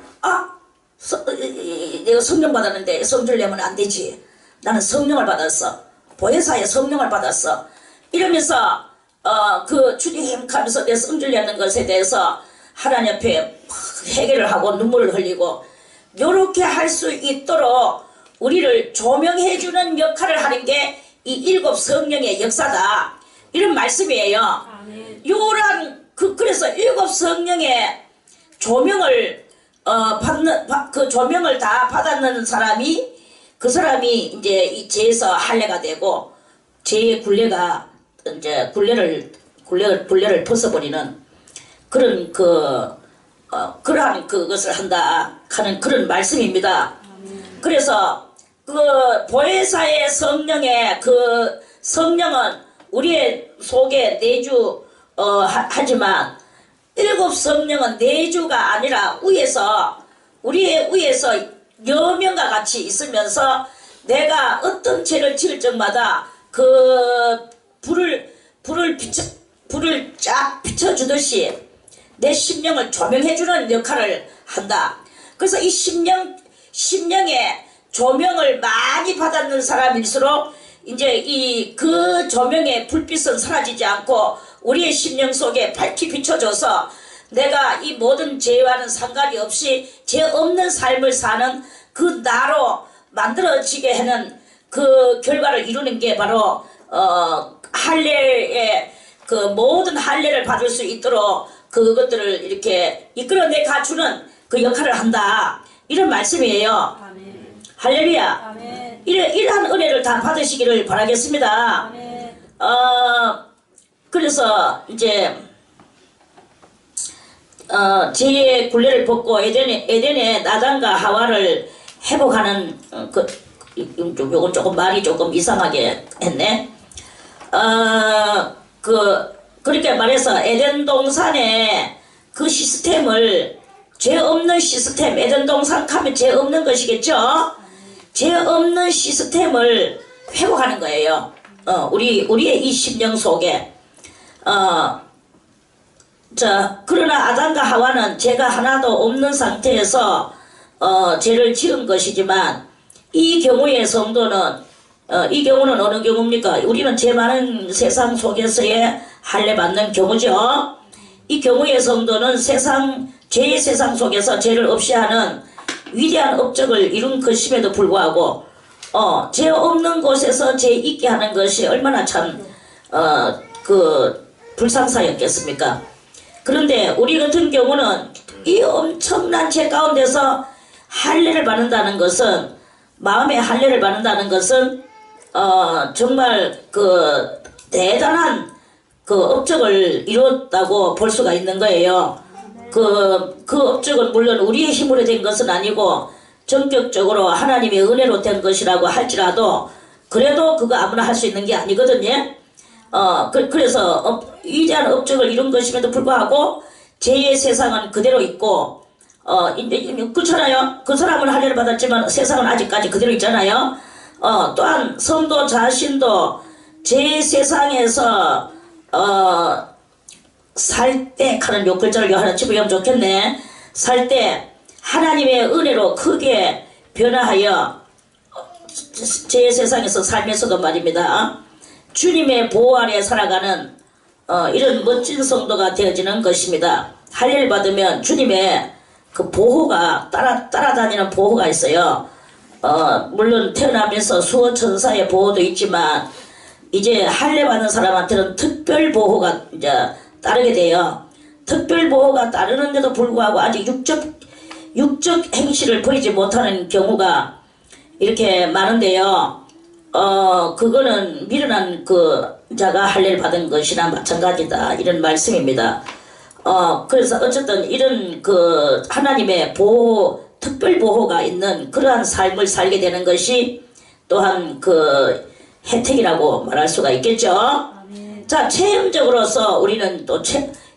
내가 성령 받았는데 성질을 내면 안 되지. 나는 성령을 받았어. 보혜사의 성령을 받았어. 이러면서 그 주님 하면서 내 성질 내는 것에 대해서 하나님 앞에 회개를 하고 눈물을 흘리고 요렇게 할 수 있도록 우리를 조명해주는 역할을 하는 게 이 7 성령의 역사다. 이런 말씀이에요. 그래서 7 성령의 조명을 그 조명을 다 받았는 사람이 그 사람이 이제 이 죄에서 할례가 되고 죄의 굴레가 이제 굴레를 벗어버리는 그런 그러한 그것을 한다 하는 그런 말씀입니다. 그래서 그 보혜사의 성령의 그 성령은 우리의 속에 내주 하지만 7 성령은 내주가 아니라 우리의 위에서 여명과 같이 있으면서 내가 어떤 죄를 지을 적마다 그 불을 쫙 비춰주듯이 내 심령을 조명해주는 역할을 한다. 그래서 이 심령의 조명을 많이 받았는 사람일수록 이제 그 조명의 불빛은 사라지지 않고 우리의 심령 속에 밝히 비춰져서 내가 이 모든 죄와는 상관이 없이 죄 없는 삶을 사는 그 나로 만들어지게 하는 그 결과를 이루는 게 바로 할례의 그 모든 할례를 받을 수 있도록 그것들을 이렇게 이끌어내 가주는 그 역할을 한다. 이런 말씀이에요. 아멘. 할렐루야. 아멘. 이러한 은혜를 다 받으시기를 바라겠습니다. 아멘. 그래서 이제 죄의 굴레를 벗고 에덴의 나단과 하와를 회복하는 요건 조금 말이 조금 이상하게 했네. 그렇게 말해서 에덴 동산의 그 시스템을 죄 없는 시스템, 에덴 동산 하면 죄 없는 것이겠죠. 죄 없는 시스템을 회복하는 거예요. 우리의 이 심령 속에. 그러나 아담과 하와는 죄가 하나도 없는 상태에서 죄를 지은 것이지만 이 경우의 성도는 이 경우는 어느 경우입니까? 우리는 죄 많은 세상 속에서의 할례 받는 경우죠. 이 경우의 성도는 죄의 세상 속에서 죄를 없이 하는 위대한 업적을 이룬 것임에도 불구하고 죄 없는 곳에서 죄 있게 하는 것이 얼마나 참 불상사였겠습니까? 그런데 우리 같은 경우는 이 엄청난 죄 가운데서 할례를 받는다는 것은, 마음의 할례를 받는다는 것은 정말 그 대단한 그 업적을 이뤘다고 볼 수가 있는 거예요. 그 업적은 물론 우리의 힘으로 된 것은 아니고 전격적으로 하나님의 은혜로 된 것이라고 할지라도 그래도 그거 아무나 할 수 있는 게 아니거든요. 그래서 위대한 업적을 이룬 것임에도 불구하고 제2의 세상은 그대로 있고 이제 그렇잖아요. 그 사람은 할례를 받았지만 세상은 아직까지 그대로 있잖아요. 또한 성도 자신도 제 세상에서 살 때 하는 요 글자를 하나 집어보면 좋겠네. 살 때 하나님의 은혜로 크게 변화하여 제 세상에서 살면서도 말입니다. 주님의 보호 아래 살아가는 이런 멋진 성도가 되어지는 것입니다. 할례를 받으면 주님의 그 보호가 따라다니는 보호가 있어요. 물론 태어나면서 수호천사의 보호도 있지만 이제 할례 받는 사람한테는 특별 보호가 이제 따르게 돼요. 특별 보호가 따르는데도 불구하고 아직 육적 행실을 버리지 못하는 경우가 이렇게 많은데요. 그거는 미련한 그 자가 할례를 받은 것이나 마찬가지다, 이런 말씀입니다. 그래서 어쨌든 이런 그 하나님의 보호, 특별 보호가 있는 그러한 삶을 살게 되는 것이 또한 그 혜택이라고 말할 수가 있겠죠. 자, 체험적으로서 우리는 또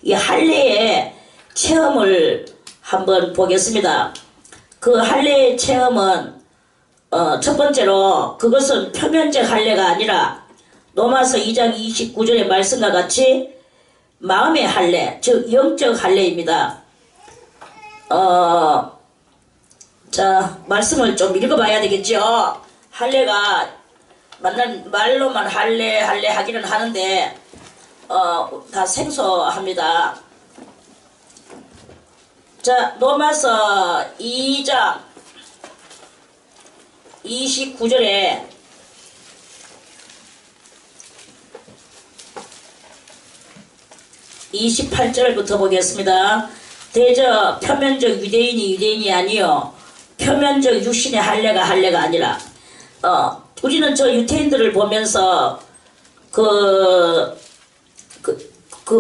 이 할례의 체험을 한번 보겠습니다. 그 할례의 체험은 첫 번째로 그것은 표면적 할례가 아니라 로마서 2장 29절의 말씀과 같이 마음의 할례, 즉 영적 할례입니다. 자, 말씀을 좀 읽어봐야 되겠죠. 할례가 말로만 할례 하기는 하는데 다 생소합니다. 자, 로마서 2장 29절에 (28절부터) 보겠습니다. 대저 표면적 유대인이 아니요 표면적 육신의 할례가 아니라 우리는 저 유태인들을 보면서 그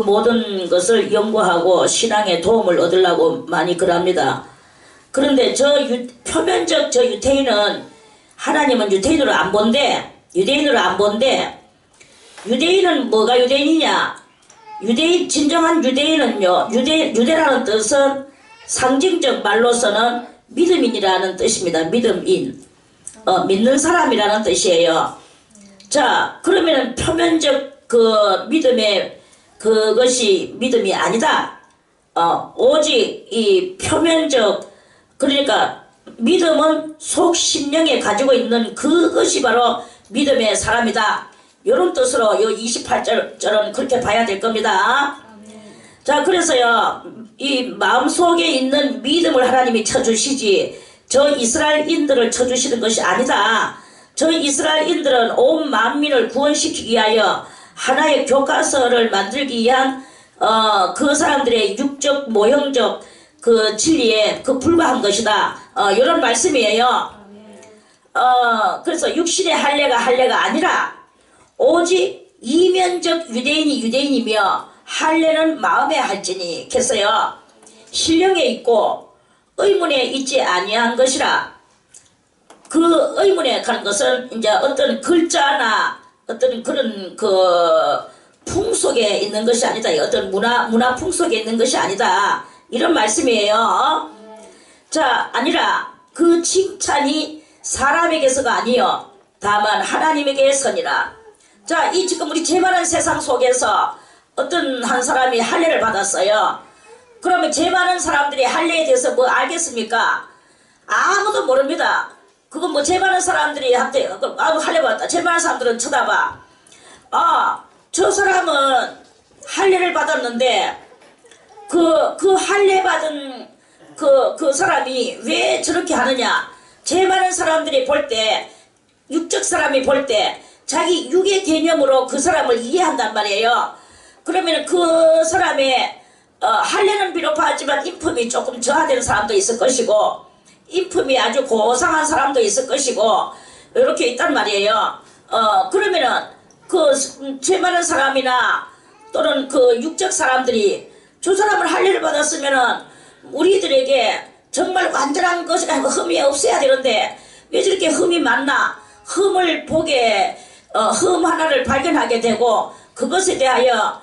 모든 것을 연구하고 신앙의 도움을 얻으려고 많이 그럽니다. 그런데 표면적 저 유태인은 하나님은 유대인으로 안 본대. 유대인은 뭐가 유대인이냐? 진정한 유대인은요, 유대라는 뜻은 상징적 말로서는 믿음인이라는 뜻입니다. 믿음인. 믿는 사람이라는 뜻이에요. 자, 그러면은 표면적 그 믿음의 그것이 믿음이 아니다. 오직 이 표면적, 그러니까 믿음은 속 심령에 가지고 있는 그것이 바로 믿음의 사람이다. 이런 뜻으로 이 28절은 그렇게 봐야 될 겁니다. 자, 그래서요, 이 마음속에 있는 믿음을 하나님이 쳐주시지 저 이스라엘인들을 쳐주시는 것이 아니다. 저 이스라엘인들은 온 만민을 구원시키기 위하여 하나의 교과서를 만들기 위한 그 사람들의 육적 모형적 그 진리에 그 불과한 것이다. 이런 말씀이에요. 그래서 육신의 할례가 아니라 오직 이면적 유대인이 유대인이며 할례는 마음에 할지니 했어요. 신령에 있고 의문에 있지 아니한 것이라. 그 의문에 가는 것은 이제 어떤 글자나 어떤 그런 그 풍속에 있는 것이 아니다. 어떤 문화 풍속에 있는 것이 아니다. 이런 말씀이에요. 자, 아니라 그 칭찬이 사람에게서가 아니요 다만 하나님에게서니라. 자, 이 지금 우리 죄많은 세상 속에서 어떤 한 사람이 할례를 받았어요. 그러면 죄많은 사람들이 할례에 대해서 뭐 알겠습니까? 아무도 모릅니다. 그건 뭐 죄많은 사람들이 한테 할례 받았다. 죄많은 사람들은 쳐다봐. 저 사람은 할례를 받았는데 그 할례 받은 그 사람이 왜 저렇게 하느냐? 죄많은 사람들이 볼 때, 육적 사람이 볼 때 자기 육의 개념으로 그 사람을 이해한단 말이에요. 그러면 그 사람의 할례는 비롯하지만 인품이 조금 저하되는 사람도 있을 것이고 인품이 아주 고상한 사람도 있을 것이고 이렇게 있단 말이에요. 그러면은 그 죄 많은 사람이나 또는 그 육적 사람들이 저 사람을 할례를 받았으면은 우리들에게 정말 완전한 것이 흠이 없어야 되는데 왜 저렇게 흠이 많나? 흠을 보게 흠 하나를 발견하게 되고 그것에 대하여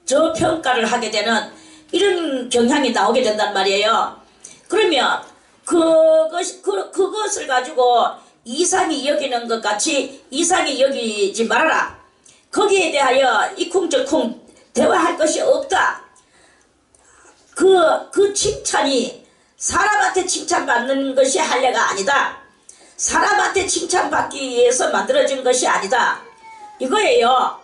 저평가를 하게 되는 이런 경향이 나오게 된단 말이에요. 그러면 그것을 가지고 이상히 여기는 것 같이 이상히 여기지 말아라. 거기에 대하여 이쿵저쿵 대화할 것이 없다. 그 칭찬이 사람한테 칭찬받는 것이 할례가 아니다. 사람한테 칭찬받기 위해서 만들어진 것이 아니다. 이거예요.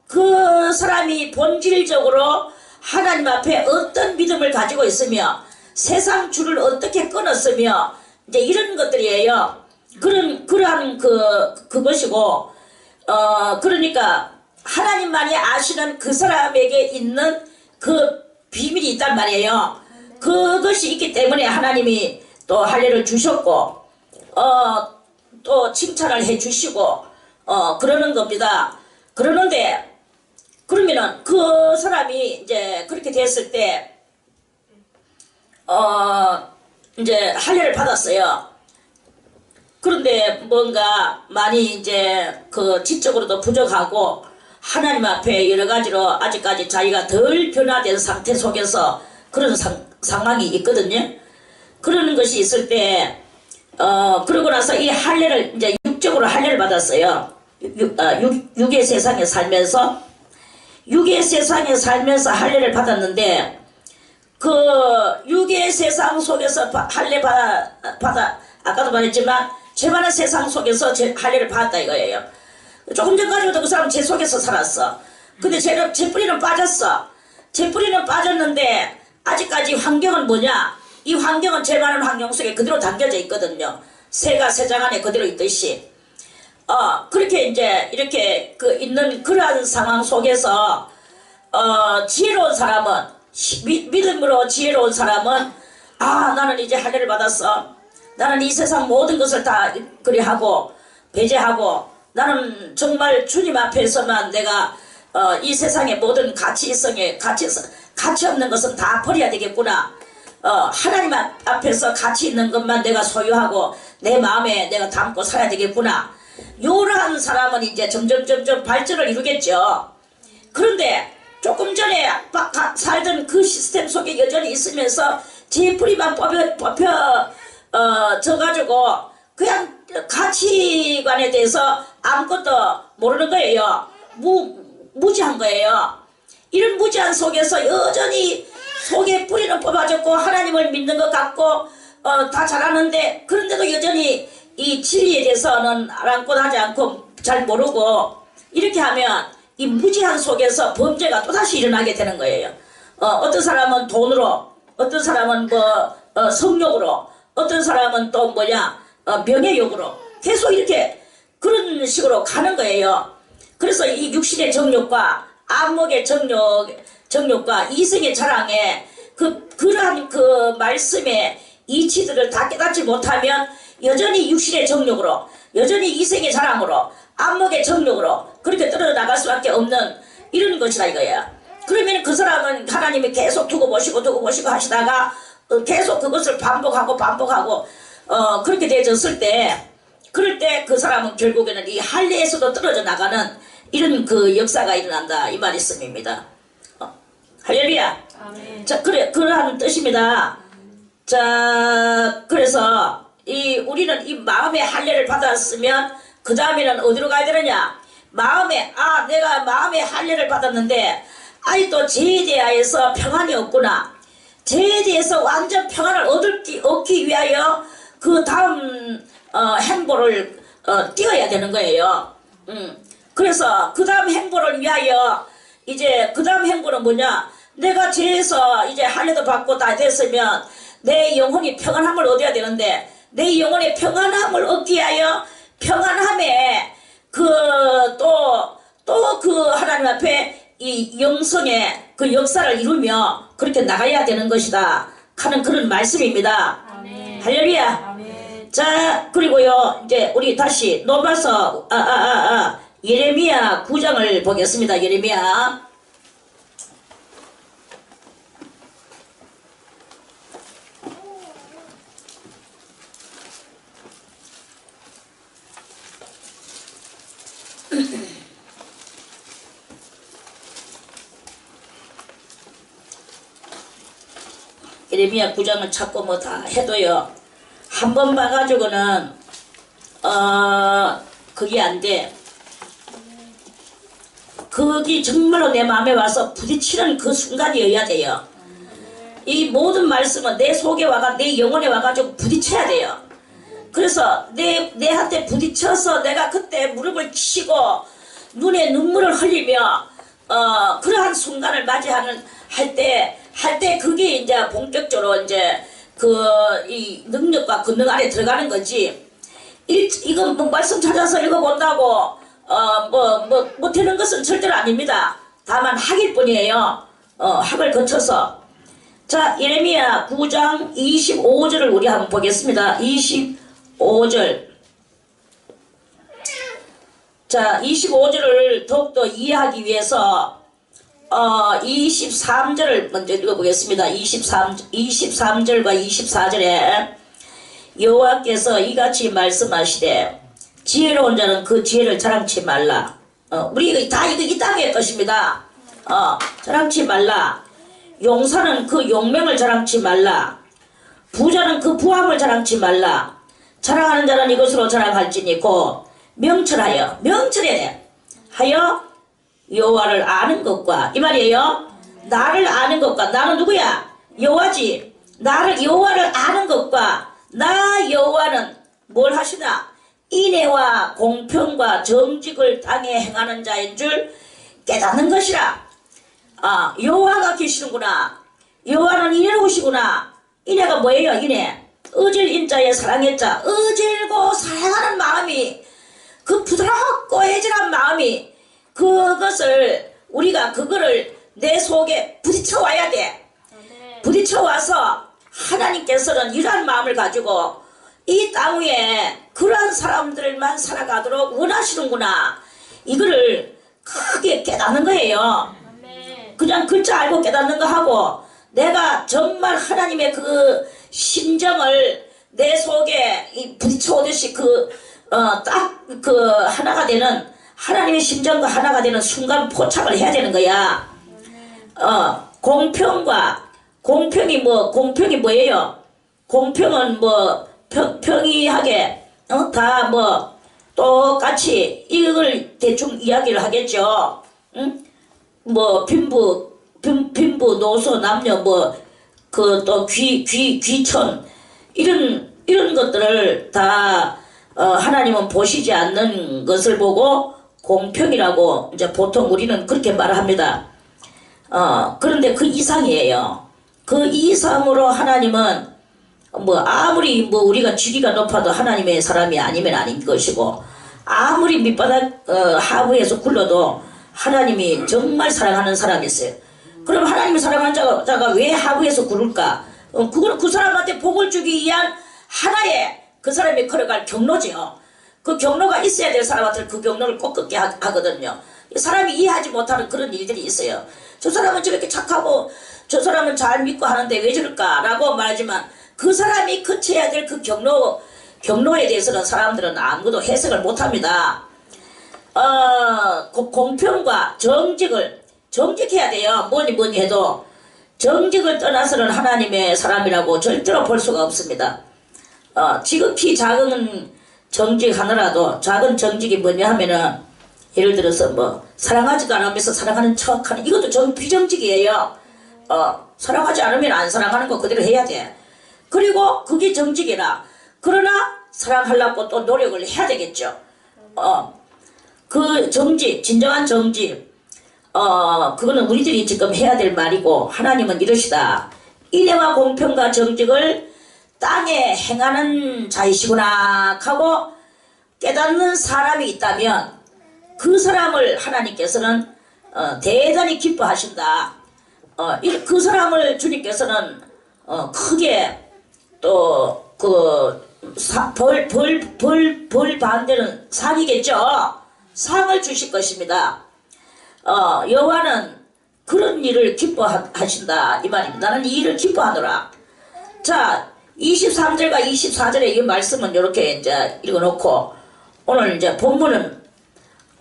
그 사람이 본질적으로 하나님 앞에 어떤 믿음을 가지고 있으며 세상 줄을 어떻게 끊었으며 이제 이런 것들이에요. 그러한 그것이고 그러니까 하나님만이 아시는 그 사람에게 있는 그 비밀이 있단 말이에요. 그것이 있기 때문에 하나님이 또 할례를 주셨고 또 칭찬을 해 주시고 그러는 겁니다. 그러는데 그러면은 그 사람이 이제 그렇게 됐을 때 이제 할례를 받았어요. 그런데 뭔가 많이 이제 그 지적으로도 부족하고 하나님 앞에 여러 가지로 아직까지 자기가 덜 변화된 상태 속에서 그런 상황이 있거든요. 그러는 것이 있을 때 그러고 나서 이 할례를 이제 육적으로 할례를 받았어요. 육의 세상에 살면서 할례를 받았는데 그 육의 세상 속에서 할례 받아 아까도 말했지만 죄많은 세상 속에서 할례를 받았다 이거예요. 조금 전까지도 그 사람은 죄 속에서 살았어. 근데 죄 뿌리는 빠졌어. 죄 뿌리는 빠졌는데 아직까지 환경은 뭐냐? 이 환경은 죄 많은 환경 속에 그대로 담겨져 있거든요. 새가 새장 안에 그대로 있듯이. 그렇게 이제 이렇게 있는 그러한 상황 속에서 지혜로운 사람은 믿음으로 지혜로운 사람은 나는 이제 할례를 받았어. 나는 이 세상 모든 것을 다 그리하고 배제하고 나는 정말 주님 앞에서만 내가 이 세상의 모든 가치 없는 것은 다 버려야 되겠구나. 하나님 앞에서 가치 있는 것만 내가 소유하고 내 마음에 내가 담고 살아야 되겠구나. 요러한 사람은 이제 점점 발전을 이루겠죠. 그런데 조금 전에 살던 그 시스템 속에 여전히 있으면서 제 뿌리만 져가지고 그냥 가치관에 대해서 아무것도 모르는 거예요. 무지한 거예요. 이런 무지한 속에서 여전히 속에 뿌리는 뽑아졌고 하나님을 믿는 것 같고 다 잘하는데 그런데도 여전히 이 진리에 대해서는 아랑곳하지 않고 잘 모르고 이렇게 하면 이 무지한 속에서 범죄가 또다시 일어나게 되는 거예요. 어떤 사람은 돈으로, 어떤 사람은 성욕으로, 어떤 사람은 또 명예욕으로 계속 이렇게 그런 식으로 가는 거예요. 그래서 이 육신의 정욕과 안목의 정욕과 이성의 자랑에 그러한 말씀의 이치들을 다 깨닫지 못하면 여전히 육신의 정욕으로, 여전히 이성의 자랑으로, 안목의 정욕으로 그렇게 떨어져나갈 수밖에 없는 이런 것이다 이거야. 그러면 그 사람은 하나님이 계속 두고 보시고 하시다가 계속 그것을 반복하고 그렇게 되어졌을 때 그럴 때 그 사람은 결국에는 이 할례에서도 떨어져 나가는 이런 역사가 일어난다 이 말씀입니다. 할렐루야. 아멘. 자, 그러한 뜻입니다. 자, 그래서 우리는 이 마음의 할례를 받았으면 그 다음에는 어디로 가야 되느냐? 내가 마음의 할례를 받았는데 또 죄에 대하여서 평안이 없구나. 죄에 대해서 완전 평안을 얻기 위하여 그 다음 행보를 띄어야 되는 거예요. 그래서 그 다음 행보를 위하여 이제 그 다음 행보는 뭐냐? 내가 죄에서 이제 할례도 받고 다 됐으면 내 영혼이 평안함을 얻어야 되는데 내 영혼의 평안함을 얻기 위하여 평안함에 또 하나님 앞에 이 영성의 그 역사를 이루며 그렇게 나가야 되는 것이다 하는 그런 말씀입니다. 아멘. 할렐루야. 아멘. 자, 그리고요 이제 우리 다시 넘어서 예레미야 9장을 보겠습니다. 예레미야. 예레미야 9장을 찾고 뭐 다 해도요. 한 번 봐가지고는 그게 안 돼. 그게 정말로 내 마음에 와서 부딪히는 그 순간이어야 돼요. 이 모든 말씀은 내 속에 와가 내 영혼에 와가지고 부딪혀야 돼요. 그래서 내한테 부딪혀서 내가 그때 무릎을 치고 눈에 눈물을 흘리며 그러한 순간을 맞이하는 할 때 그게 이제 본격적으로 이제 이 능력과 권능 안에 들어가는 거지. 이건 뭐 말씀 찾아서 읽어본다고 못하는 것은 절대로 아닙니다. 다만 학일 뿐이에요. 학을 거쳐서. 자, 예레미야 9장 25절을 우리 한번 보겠습니다. 25절. 자, 25절을 더욱더 이해하기 위해서 23절을 먼저 읽어보겠습니다. 23절과 24절에 여호와께서 이같이 말씀하시되 지혜로운 자는 그 지혜를 자랑치 말라. 우리 다 이거 이 땅의 것입니다. 자랑치 말라. 용사는 그 용맹을 자랑치 말라. 부자는 그 부함을 자랑치 말라. 자랑하는 자는 이것으로 자랑할지니 곧 명철하여 하여 여호와를 아는 것과, 이 말이에요. 나를 아는 것과, 나는 누구야? 여호와지. 여호와를 아는 것과 나 여호와는 뭘 하시나? 인애와 공평과 정직을 땅에 행하는 자인 줄 깨닫는 것이라. 여호와가 계시는구나. 여호와는 인애로우시구나. 인애가 뭐예요? 인애. 어질 인자에 사랑의 자. 어질고 사랑하는 마음이, 그 부드럽고 애절한 마음이, 그거를 내 속에 부딪혀 와야 돼. 부딪혀 와서 하나님께서는 이러한 마음을 가지고 이 땅 위에 그러한 사람들만 살아가도록 원하시는구나. 이거를 크게 깨닫는 거예요. 그냥 글자 알고 깨닫는 거 하고, 내가 정말 하나님의 그 심정을 내 속에 부딪혀 오듯이 하나가 되는, 하나님의 심정과 하나가 되는 순간 포착을 해야 되는 거야. 공평이 뭐예요? 공평은 평이하게, 다 똑같이 이걸 대충 이야기를 하겠죠. 응? 빈부, 노소, 남녀, 또 귀천, 이런 것들을 다, 하나님은 보시지 않는 것을 보고 공평이라고 이제 보통 우리는 그렇게 말을 합니다. 그런데 그 이상이에요. 그 이상으로 하나님은 아무리 우리가 직위가 높아도 하나님의 사람이 아니면 아닌 것이고, 아무리 밑바닥 하부에서 굴러도 하나님이 정말 사랑하는 사람이 있어요. 그럼 하나님이 사랑하는 자가 왜 하부에서 굴을까? 그거는 그 사람한테 복을 주기 위한 하나의 그 사람이 걸어갈 경로죠. 그 경로가 있어야 될 사람한테는 그 경로를 꼭 걷게 하거든요. 사람이 이해하지 못하는 그런 일들이 있어요. 저 사람은 저렇게 착하고 저 사람은 잘 믿고 하는데 왜 저럴까? 라고 말하지만 그 사람이 거쳐야 될 그 경로에 대해서는 사람들은 아무도 해석을 못합니다. 공평과 정직해야 돼요. 뭐니 해도 정직을 떠나서는 하나님의 사람이라고 절대로 볼 수가 없습니다. 지극히 작은 정직하느라도, 작은 정직이 뭐냐 하면은, 예를 들어서 사랑하지도 않으면서 사랑하는 척하는, 이것도 비정직이에요. 사랑하지 않으면 안 사랑하는 거 그대로 해야 돼. 그리고 그게 정직이라. 그러나 사랑하려고 또 노력을 해야 되겠죠. 그 정직, 진정한 정직, 그거는 우리들이 지금 해야 될 말이고, 하나님은 이러시다. 인애와 공평과 정직을 땅에 행하는 자이시구나 하고 깨닫는 사람이 있다면, 그 사람을 하나님께서는 대단히 기뻐하신다. 그 사람을 주님께서는 크게 또 벌 반대는 상이겠죠. 상을 주실 것입니다. 여호와는 그런 일을 기뻐하신다 이 말입니다. 나는 이 일을 기뻐하노라. 자, 23절과 24절의 이 말씀은 이렇게 이제 읽어놓고, 오늘 이제 본문은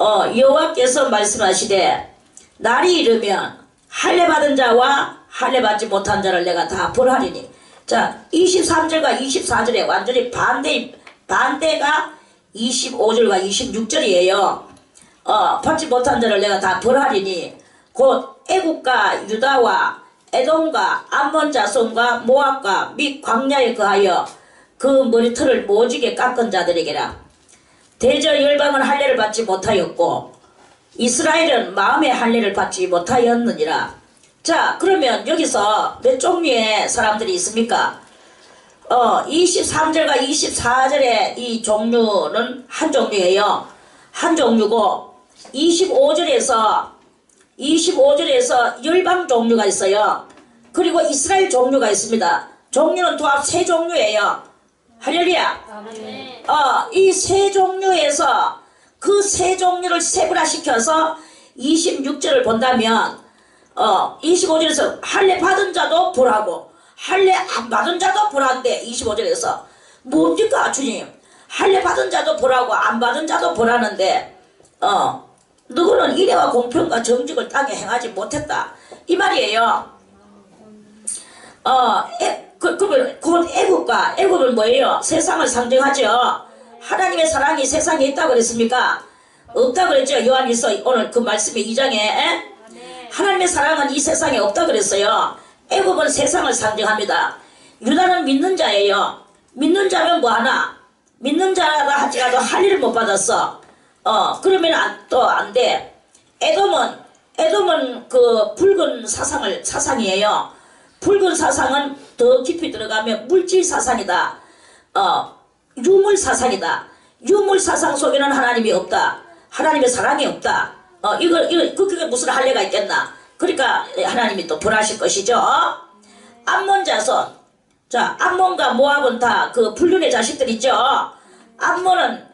여호와께서 말씀하시되 날이 이르면 할례 받은 자와 할례 받지 못한 자를 내가 다 벌하리니. 자, 23절과 24절에 완전히 반대가 25절과 26절이에요. 받지 못한 자를 내가 다 벌하리니 곧 애국과 유다와 에돔과 암몬 자손과 모압과 및 광야에 거하여 그 머리털을 모지게 깎은 자들에게라. 대저 열방은 할례를 받지 못하였고 이스라엘은 마음의 할례를 받지 못하였느니라. 자, 그러면 여기서 몇 종류의 사람들이 있습니까? 23절과 24절의 이 종류는 한 종류예요. 한 종류고 25절에서 열방 종류가 있어요. 그리고 이스라엘 종류가 있습니다. 종류는 도합 세 종류예요. 할렐루야. 이 세 종류에서 그 세 종류를 세분화시켜서 26절을 본다면 25절에서 할례 받은 자도 벌하고 할례 안 받은 자도 벌한데 25절에서 뭡니까 주님? 할례 받은 자도 벌하고 안 받은 자도 벌하는데 누구는 이래와 공평과 정직을 땅에 행하지 못했다 이 말이에요. 그러면 곧 애국은 뭐예요? 세상을 상징하죠. 하나님의 사랑이 세상에 있다고 그랬습니까? 없다고 그랬죠. 요한일서 오늘 그 말씀의 2장에 하나님의 사랑은 이 세상에 없다고 그랬어요. 애국은 세상을 상징합니다. 유다는 믿는 자예요. 믿는 자면 뭐하나? 믿는 자라 할지라도 할례를 못 받았어. 그러면 또 안 돼. 에돔은 그 붉은 사상이에요. 붉은 사상은 더 깊이 들어가면 물질 사상이다. 유물 사상이다. 유물 사상 속에는 하나님이 없다. 하나님의 사랑이 없다. 그게 무슨 할례가 있겠나? 그러니까 하나님이 또 벌하실 것이죠. 암몬 자손. 자, 암몬과 모압은 다 그 불륜의 자식들이죠. 암몬은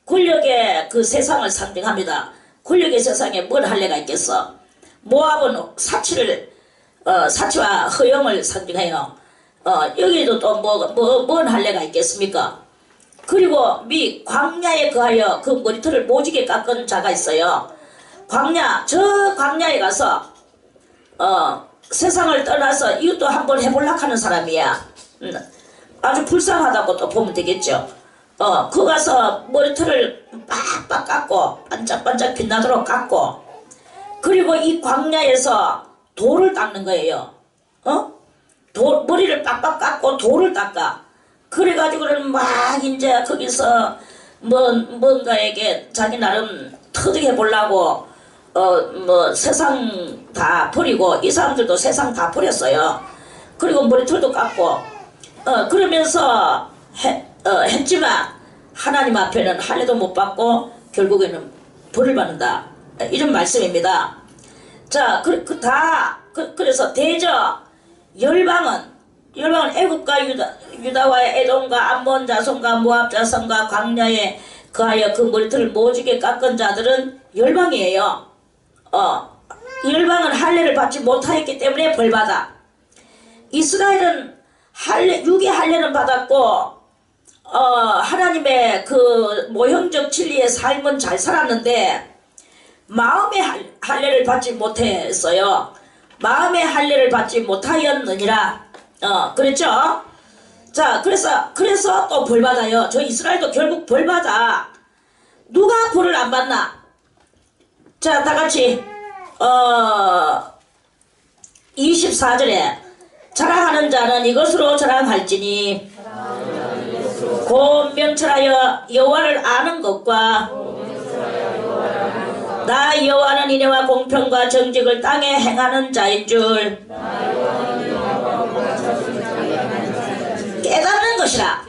권력의 그 세상을 상징합니다. 권력의 세상에 뭔 할례가 있겠어? 모압은 사치와 허영을 상징해요. 여기도 또 뭔 할례가 있겠습니까? 그리고 광야에 거하여 그 머리털을 모지게 깎은 자가 있어요. 저 광야에 가서 세상을 떠나서 이것도 한번 해보려고 하는 사람이야. 아주 불쌍하다고 또 보면 되겠죠. 그 가서 머리털을 빡빡 깎고 반짝반짝 빛나도록 깎고 그리고 이 광야에서 돌을 닦는 거예요. 머리를 빡빡 깎고 돌을 닦아. 그래가지고는 막 이제 거기서 뭔가에게 자기 나름 터득해 보려고 세상 다 버리고 이 사람들도 세상 다 버렸어요. 그리고 머리털도 깎고 그러면서 했지만 하나님 앞에는 할례도 못 받고 결국에는 벌을 받는다 이런 말씀입니다. 자, 그래서 대저 열방은 애국과 유다와 에돔과 암몬 자손과 모압 자손과 광야에 거하여 그 머리털을 모지게 깎은 자들은 열방이에요. 열방은 할례를 받지 못하였기 때문에 벌받아. 이스라엘은 육의 할례는 받았고 하나님의 그 모형적 진리의 삶은 잘 살았는데 마음의 할례를 받지 못했어요. 마음의 할례를 받지 못하였느니라. 그랬죠? 자, 그래서 또 벌받아요. 저 이스라엘도 결국 벌받아. 누가 벌을 안 받나? 자, 다같이 24절에 자랑하는 자는 이것으로 자랑할지니 곧 명철하여 여호와를 아는 것과 나 여호와는 인애와 공평과 정직을 땅에 행하는 자인 줄 깨닫는 것이라.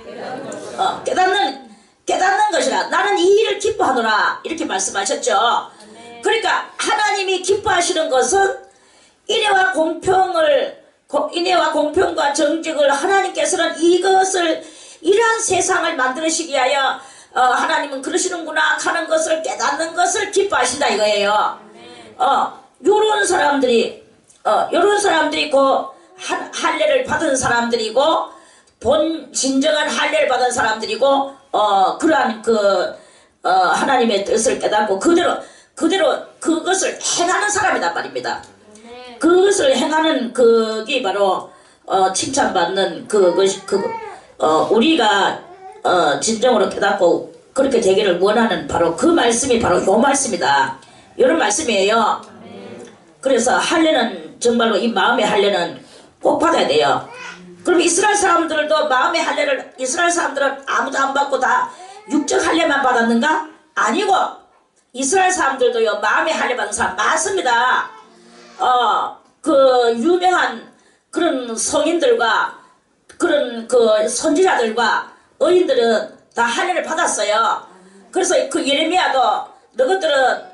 깨닫는 것이라. 나는 이 일을 기뻐하노라 이렇게 말씀하셨죠. 그러니까 하나님이 기뻐하시는 것은 인애와 공평과 정직을 하나님께서는 이러한 세상을 만드시기 위하여 하나님은 그러시는구나 하는 것을 깨닫는 것을 기뻐하신다 이거예요. 요런 사람들이 그 할례를 받은 사람들이고 진정한 할례를 받은 사람들이고 그러한 하나님의 뜻을 깨닫고 그대로 그것을 행하는 사람이란 말입니다. 그것을 행하는 그게 바로 칭찬받는 우리가 진정으로 깨닫고 그렇게 되기를 원하는 바로 그 말씀이 바로 요 말씀이다. 이런 말씀이에요. 그래서 할례는 정말로 이 마음의 할례는 꼭 받아야 돼요. 그럼 이스라엘 사람들도 마음의 할례를 이스라엘 사람들은 아무도 안 받고 다 육적 할례만 받았는가? 아니고 이스라엘 사람들도요 마음의 할례 받은 사람 많습니다. 그 유명한 그런 성인들과 그런 그 선지자들과 의인들은 다 할례를 받았어요. 그래서 그 예레미야도 너희들은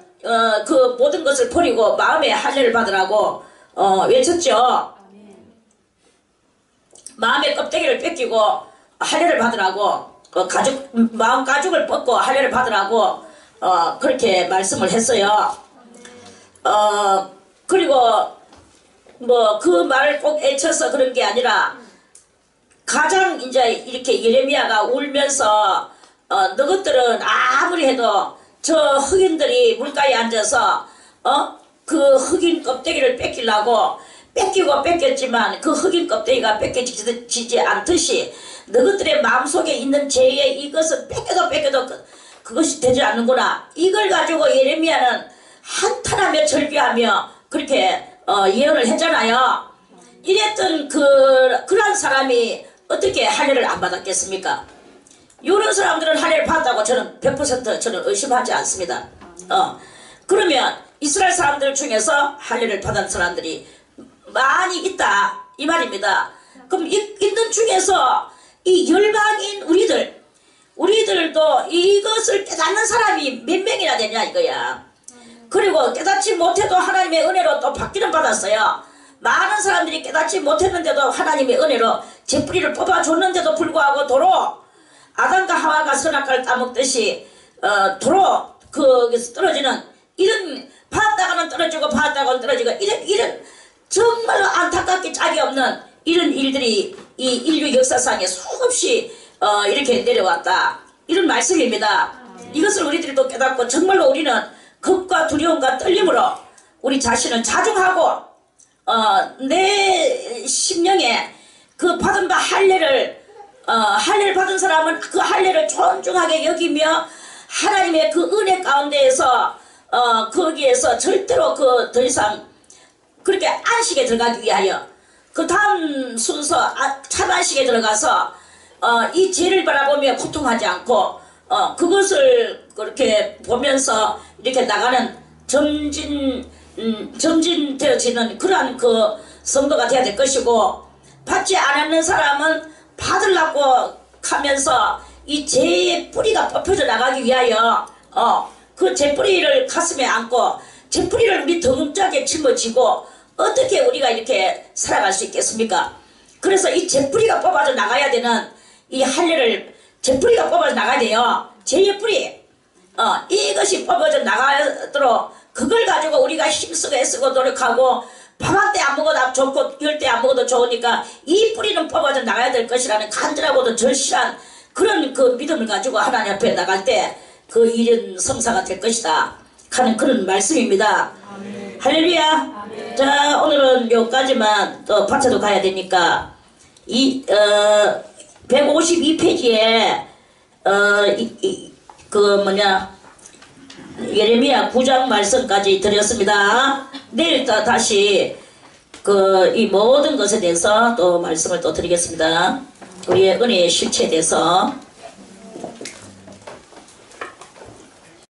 그 모든 것을 버리고 마음의 할례를 받으라고 외쳤죠. 마음의 껍데기를 뺏기고 할례를 받으라고 마음 가죽을 벗고 할례를 받으라고 그렇게 말씀을 했어요. 그리고 뭐 그 말을 꼭 애쳐서 그런 게 아니라 가장 이제 이렇게 예레미야가 울면서 너희들은 아무리 해도 저 흑인들이 물가에 앉아서 그 흑인 껍데기를 뺏기려고 뺏기고 뺏겼지만 그 흑인 껍데기가 뺏겨지지 않듯이 너희들의 마음속에 있는 죄의 이것은 뺏겨도 그것이 되지 않는구나. 이걸 가지고 예레미야는 한탄하며 절규하며 그렇게 예언을 했잖아요. 이랬던 그런 사람이 어떻게 할례를 안 받았겠습니까? 이런 사람들은 할례를 받았다고 저는 100% 저는 의심하지 않습니다. 그러면 이스라엘 사람들 중에서 할례를 받은 사람들이 많이 있다 이 말입니다. 그럼 있는 중에서 이 열방인 우리들도 이것을 깨닫는 사람이 몇 명이나 되냐 이거야. 그리고 깨닫지 못해도 하나님의 은혜로 또 받기는 받았어요. 많은 사람들이 깨닫지 못했는데도 하나님의 은혜로 제뿌리를 뽑아줬는데도 불구하고 도로 아담과 하와가 선악과를 따먹듯이 도로 거기서 떨어지는 이런 받았다가는 떨어지고 받았다가는 떨어지고 이런 정말로 안타깝게 짝이 없는 이런 일들이 이 인류 역사상에 수없이 이렇게 내려왔다. 이런 말씀입니다. 이것을 우리들이 또 깨닫고 정말로 우리는 겁과 두려움과 떨림으로 우리 자신을 자중하고 내 심령에 그 받은 바 할례를 받은 사람은 그 할례를 존중하게 여기며 하나님의 그 은혜 가운데에서 거기에서 절대로 더 이상 그렇게 안식에 들어가기 위하여 그 다음 순서 참안식에 들어가서 이 죄를 바라보며 고통하지 않고 그것을 그렇게 보면서 이렇게 나가는 점진되어지는 그러한 그 성도가 되어야 될 것이고, 받지 않았는 사람은 받으려고 하면서 이 죄의 뿌리가 뽑혀져 나가기 위하여 그 죄뿌리를 가슴에 안고 죄뿌리를 우리 덩짝에 짊어지고 어떻게 우리가 이렇게 살아갈 수 있겠습니까? 그래서 이 죄뿌리가 뽑아져 나가야 되는 이 할례를 죄뿌리가 뽑아져 나가야 돼요. 죄의 뿌리 이것이 뽑아져 나가도록 그걸 가지고 우리가 힘쓰고 애쓰고 노력하고 밤한 때 안 먹어도 좋고 열 때 안 먹어도 좋으니까 이 뿌리는 뽑아져 나가야 될 것이라는 간절하고도 절실한 그런 그 믿음을 가지고 하나님 앞에 나갈 때 그 일은 성사가 될 것이다 하는 그런 말씀입니다. 아멘. 할렐루야. 아멘. 자, 오늘은 여기까지만 또 파트도 가야 되니까 152페이지에 예레미야 9장 말씀까지 드렸습니다. 내일 또 다시 이 모든 것에 대해서 또 말씀을 또 드리겠습니다. 우리의 은혜의 실체에 대해서.